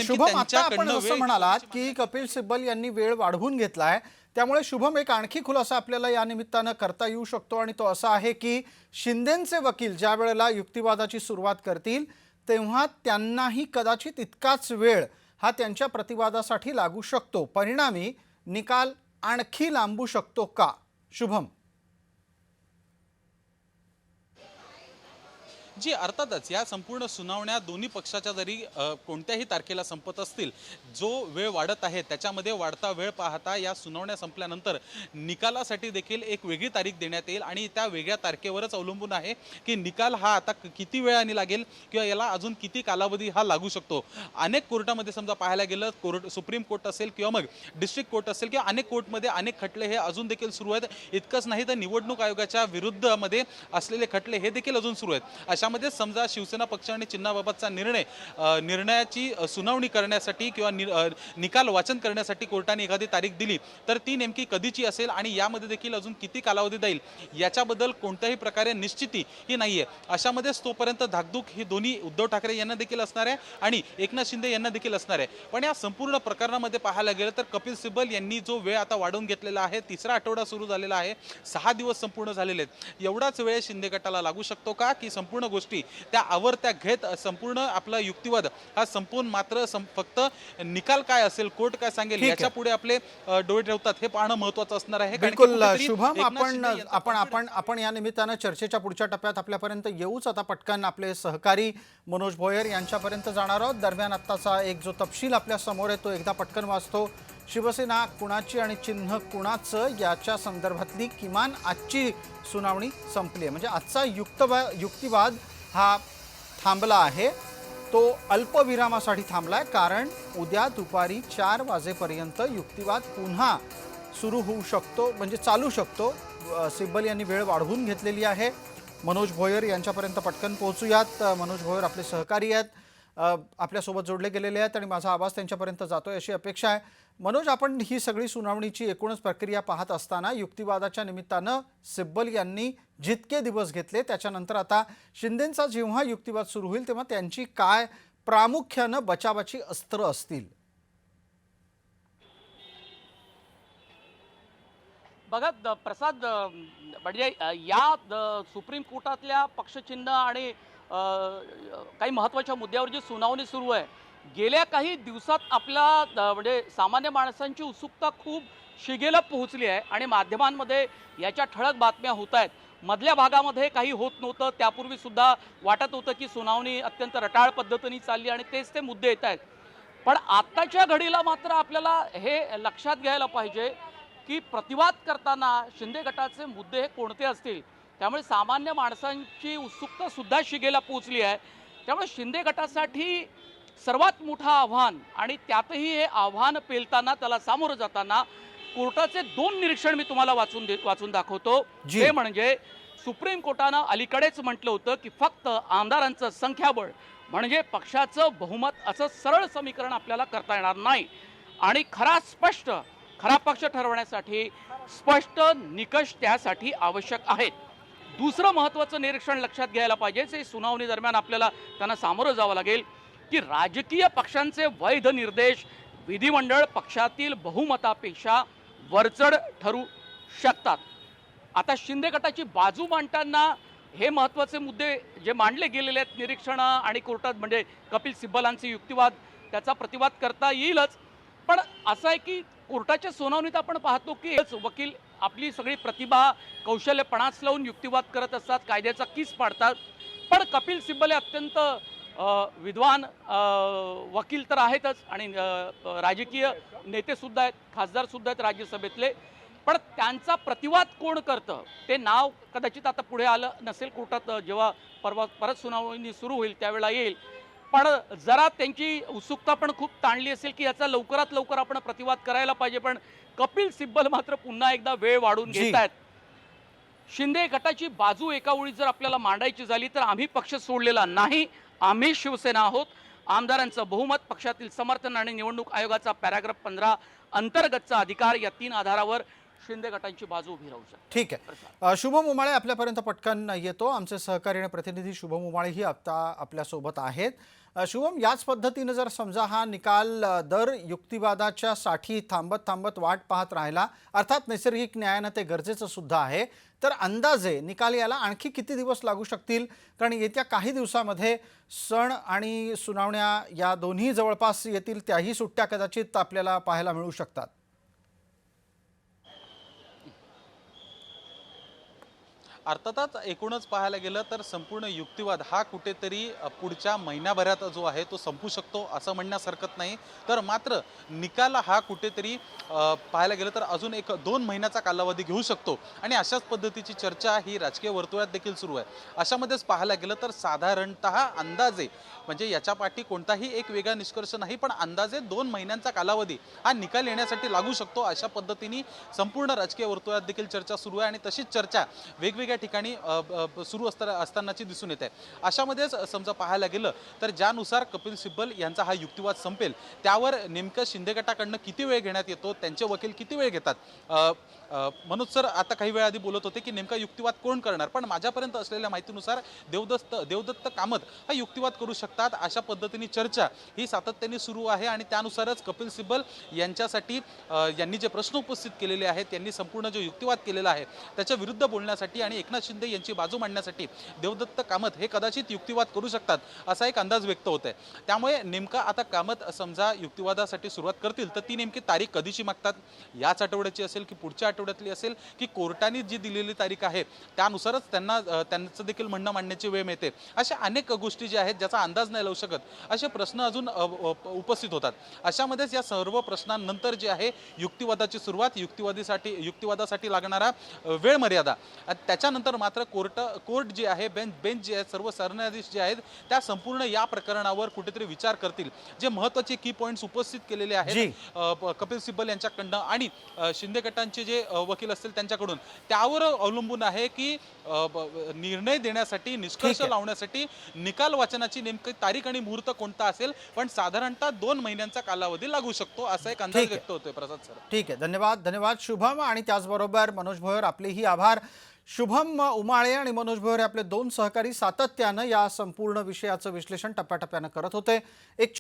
शुभम, आता आपण असं म्हणालात की कपिल सिब्बल यांनी वेळ वाढवून घेतलाय, त्यामुळे शुभम एक आणखी खुलासा आपल्याला या निमित्तानं करता येऊ शकतो आणि तो असा आहे की शिंदेंचे वकील ज्या वेळेला युक्तिवादाची सुरुवात करतील तेव्हा त्यांनाही कदाचित इतकाच वेळ हा त्यांच्या प्रतिवादासाठी लागू शकतो. परिणामी निकाल आणखी लांबू शकतो का शुभम? जी अर्थातच या संपूर्ण सुनावण्या दोन्ही पक्षाच्या जरी कोणत्याही तारखेला संपत असतील, जो वेळ वाढत आहे त्याच्यामध्ये वाढता वेळ पाहता या सुनावण्या संपल्यानंतर निकालासाठी देखील एक वेगळी तारीख देण्यात येईल आणि त्या वेगळ्या तारखेवरच अवलंबून आहे की निकाल हा आता किती वेळाने लागेल किंवा याला अजून किती कालावधी हा लागू शकतो. अनेक कोर्टामध्ये समजा पाहायला गेलं, सुप्रीम कोर्ट असेल किंवा मग डिस्ट्रिक्ट कोर्ट असेल किंवा अनेक कोर्टमध्ये अनेक खटले हे अजून देखील सुरू आहेत. इतकंच नाही तर निवडणूक आयोगाच्या विरुद्धमध्ये असलेले खटले हे देखील अजून सुरू आहेत. अशामध्ये समजा शिवसेना पक्ष आणि चिन्हाबाबतचा निर्णयाची सुनावणी करण्यासाठी किंवा निकाल वाचन करण्यासाठी कोर्टाने एखादी तारीख दिली तर ती नेमकी कधीची असेल आणि यामध्ये देखील अजून किती कालावधी जाईल याच्याबद्दल कोणत्याही प्रकारे निश्चिती ही नाहीये. अशामध्येच तोपर्यंत धाकधूक ही दोन्ही उद्धव ठाकरे यांना देखील असणार आहे आणि एकनाथ शिंदे यांना देखील असणार आहे. पण या संपूर्ण प्रकरणामध्ये पाहायला गेलं तर कपिल सिब्बल यांनी जो वेळ आता वाढवून घेतलेला आहे, तिसरा आठवडा सुरू झालेला आहे, 6 दिवस संपूर्ण झालेले आहेत. एवढाच वेळ शिंदे गटाला लागू शकतो का की संपूर्ण गोष्टी त्या आवरत्या घेत संपूर्ण आपला युक्तिवाद हा संपून मात्र फक्त निकाल काय असेल, कोर्ट काय सांगेल याच्या पुढे आपले डोळे ठेवतात हे पाहणं महत्त्वाचं असणार आहे. बिलकुल शुभम, आपण या निमित्तानं चर्चेच्या पुढच्या टप्प्यात आपल्यापर्यंत येऊच. आता पटकन आपले सहकारी मनोज भोयर यांच्यापर्यंत जाणार आहोत. दरम्यान आत्ताचा एक जो तपशील आपल्या समोर आहे तो एकदा पटकन वाचतो. शिवसेना कुणाची आणि चिन्ह कुणाचं याच्या संदर्भातली किमान आजची सुनावणी संपली आहे. म्हणजे आजचा युक्तिवाद हा थांबला आहे, तो अल्पविरामासाठी थांबलाय कारण उद्या दुपारी 4 वाजेपर्यंत युक्तिवाद पुन्हा सुरू होऊ शकतो, म्हणजे चालू शकतो. सिब्बल यांनी वेळ वाढवून घेतलेली आहे. मनोज भोयर यांच्यापर्यंत पटकन पोहोचूयात. मनोज भोयर आपले सहकारी आहेत, आपल्यासोबत जोडले गेलेले आहेत आणि माझा आवाज त्यांच्यापर्यंत जातोय अशी अपेक्षा आहे. मनोज, आपण ही सगळी सुनावणीची एकूणच प्रक्रिया पाहत असताना युक्तिवादाच्या निमित्तानं सिब्बल यांनी जितके दिवस घेतले त्याच्यानंतर आता शिंदेंचा जेव्हा युक्तिवाद सुरू होईल तेव्हा त्यांची काय प्रामुख्यानं बचावाची अस्त्र असतील? बघा प्रसाद, म्हणजे या सुप्रीम कोर्टातल्या पक्षचिन्ह आणि काही महत्त्वाच्या मुद्द्यावर जी सुनावणी सुरू आहे, गेल्या काही दिवसात आपला म्हणजे सामान्य माणसांची उत्सुकता खूप शिगेला पोहोचली आहे आणि माध्यमांमध्ये याच्या ठळक बातम्या होत आहेत. मधल्या भागामध्ये काही होत नव्हतं, त्यापूर्वी सुद्धा वाटत होतं की सुनावणी अत्यंत रटाळ पद्धतीने चालली आणि तेच ते मुद्दे येत आहेत. पण आत्ताच्या घडीला मात्र आपल्याला हे लक्षात घ्यायला पाहिजे की प्रतिवाद करताना शिंदे गटाचे मुद्दे हे कोणते असतील. त्यामुळे सामान्य माणसांची उत्सुकता सुद्धा शिगेला पोहोचली आहे. त्यामुळे शिंदे गटासाठी सर्वात मोठं आव्हान, आणि त्यातही हे आव्हान पेलताना, त्याला सामोरं जाताना कोर्टाचे 2 निरीक्षण मी तुम्हाला वाचून दाखवतो. जी. ते म्हणजे सुप्रीम कोर्टानं अलीकडेच म्हटलं होतं की फक्त आमदारांचं संख्याबळ म्हणजे पक्षाचं बहुमत असं सरळ समीकरण आपल्याला करता येणार नाही आणि खरा पक्ष ठरवण्यासाठी स्पष्ट निकष त्यासाठी आवश्यक आहेत. दुसरं महत्त्वाचं निरीक्षण लक्षात घ्यायला पाहिजे, ते सुनावणी दरम्यान आपल्याला त्यांना सामोरं जावं लागेल की राजकीय पक्षांचे वैध निर्देश विधिमंडळ पक्षातील बहुमतापेक्षा वरचढ ठरू शकतात. आता शिंदे गटाची बाजू मांडताना हे महत्त्वाचे मुद्दे जे मांडले गेलेले आहेत, निरीक्षणं आणि कोर्टात म्हणजे कपिल सिब्बलांचे युक्तिवाद, त्याचा प्रतिवाद करता येईलच. पण असं आहे की कोर्टाच्या सुनावणीत आपण पाहतो की वकील आपली सगळी प्रतिभा कौशल्य पणास लावून युक्तिवाद करत असतात, कायद्याचा कीस पाडतात. पण कपिल सिब्बल हे अत्यंत विद्वान वकील तर आहेतच आणि राजकीय नेतेसुद्धा आहेत, खासदारसुद्धा आहेत राज्यसभेतले. पण त्यांचा प्रतिवाद कोण करतं ते नाव कदाचित आता पुढे आलं नसेल, कोर्टात जेव्हा परत सुनावणी सुरू होईल त्यावेळेला येईल. पण जरा त्यांची उत्सुकता पण खूप ताणली असेल की याचा लवकरात लवकर आपण प्रतिवाद करायला पाहिजे. पण कपिल सिब्बल मात्र पुन्हा एकदा वेळ वाढून घेत आहेत. शिंदे गटाची बाजू एका ओळीत जर आपल्याला मांडायची झाली तर आम्ही पक्ष सोडलेला नाही, आम्ही शिवसेना आहोत. आमदारांचं बहुमत, पक्षातील समर्थन आणि निवडणूक आयोगाचा पॅराग्राफ 15 अंतर्गतचा अधिकार, या 3 आधारावर शिंदे गटांची बाजू उभी राहू शकते. ठीक आहे. शुभम उमाळे आपल्यापर्यंत पटकन येतो. आमचे सहकारी आणि प्रतिनिधी शुभम उमाळे ही आता आपल्यासोबत आहेत. शुभम, याच पद्धतीनं जर समजा हा निकाल दर युक्तिवादाच्या साठी थांबत वाट पाहत राहिला, अर्थात नैसर्गिक न्यायानं ते गरजेचं सुद्धा आहे, तर अंदाजे निकाल याला आणखी किती दिवस लागू शकतील? कारण येत्या काही दिवसामध्ये सण आणि सुनावण्या या दोन्ही जवळपास येतील, त्याही सुट्ट्या कदाचित आपल्याला पाहायला मिळू शकतात. अर्थातच एकूणच पाहायला गेलं तर संपूर्ण युक्तिवाद हा कुठेतरी पुढच्या महिन्याभरात जो आहे तो संपू शकतो असं म्हणण्यास हरकत नाही. तर मात्र निकाल हा कुठेतरी पाहायला गेलं तर अजून 1-2 महिन्याचा कालावधी घेऊ शकतो आणि अशाच पद्धतीची चर्चा ही राजकीय वर्तुळात देखील सुरू आहे. अशामध्येच पाहायला गेलं तर साधारणतः अंदाजे, म्हणजे याच्या पाठी कोणताही एक वेगळा निष्कर्ष नाही, पण अंदाजे 2 महिन्यांचा कालावधी हा निकाल येण्यासाठी लागू शकतो. अशा पद्धतीने संपूर्ण राजकीय वर्तुळात देखील चर्चा सुरू आहे आणि तशीच चर्चा वेगवेगळ्या ठिकाणी सुरू असतानाची दिसून येते. अशामध्येच समजा पाहायला गेलं तर ज्यानुसार कपिल सिब्बल यांचा हा युक्तिवाद संपेल त्यावर नेमकं शिंदे गटाकडनं किती वेळ घेण्यात येतो, त्यांचे वकील किती वेळ घेतात. मनोज सर आता काही वेळ आधी बोलत होते की नेमका युक्तिवाद कोण करणार, पण माझ्यापर्यंत असलेल्या माहितीनुसार देवदत्त कामत हा युक्तिवाद करू शकतात. अशा पद्धतीने चर्चा ही सातत्याने सुरू आहे आणि त्यानुसारच कपिल सिब्बल यांच्यासाठी यांनी जे प्रश्न उपस्थित केलेले आहेत, त्यांनी संपूर्ण जो युक्तिवाद केलेला आहे त्याच्या विरुद्ध बोलण्यासाठी आणि एकनाथ शिंदे यांची बाजू मांडण्यासाठी देवदत्त कामत हे कदाचित युक्तिवाद करू शकतात असा एक अंदाज व्यक्त होत आहे. त्यामुळे नेमका आता कामत समजा युक्तिवादासाठी सुरुवात करतील तर ती नेमकी तारीख कधीची मागतात, याच आठवड्याची असेल की पुढच्या आठवड्यातली असेल की कोर्टाने जी दिलेली तारीख आहे त्यानुसारच त्यांचं देखील म्हणणं मांडण्याची वेळ मिळते. अशा अनेक गोष्टी ज्या आहेत ज्याचा अंदाज नाही लावू शकत, असे प्रश्न अजून उपस्थित होतात. अशामध्येच या सर्व प्रश्नांनंतर जे आहे युक्तिवादाची सुरुवात, युक्तिवादासाठी लागणारा वेळ मर्यादा, त्याच्या त्याच्यानंतर मात्र कोर्ट जे आहे बेंच जे आहे सर्व सरन्यायाधीश जे आहेत त्या संपूर्ण या प्रकरणावर कुठेतरी विचार करतील. जे महत्त्वाचे की पॉईंट्स उपस्थित केलेले आहेत कपिल सिब्बल यांच्याकडनं आणि शिंदे गटांचे जे वकील असतील त्यांच्याकडून, त्यावर अवलंबून आहे की निर्णय देण्यासाठी, निष्कर्ष लावण्यासाठी निकाल वाचनाची नेमकी तारीख आणि मुहूर्त कोणता असेल. पण साधारणतः 2 महिन्यांचा कालावधी लागू शकतो असा एक अंदाज व्यक्त होतोय. प्रसाद सर, ठीक आहे, धन्यवाद शुभम. आणि त्याचबरोबर मनोज भोयर आपलेही आभार. शुभम उमाळे आणि मनोज भोयर आपले 2 सहकारी सातत्यानं या संपूर्ण विषयाचं विश्लेषण टप्प्याटप्प्यानं करत होते. एक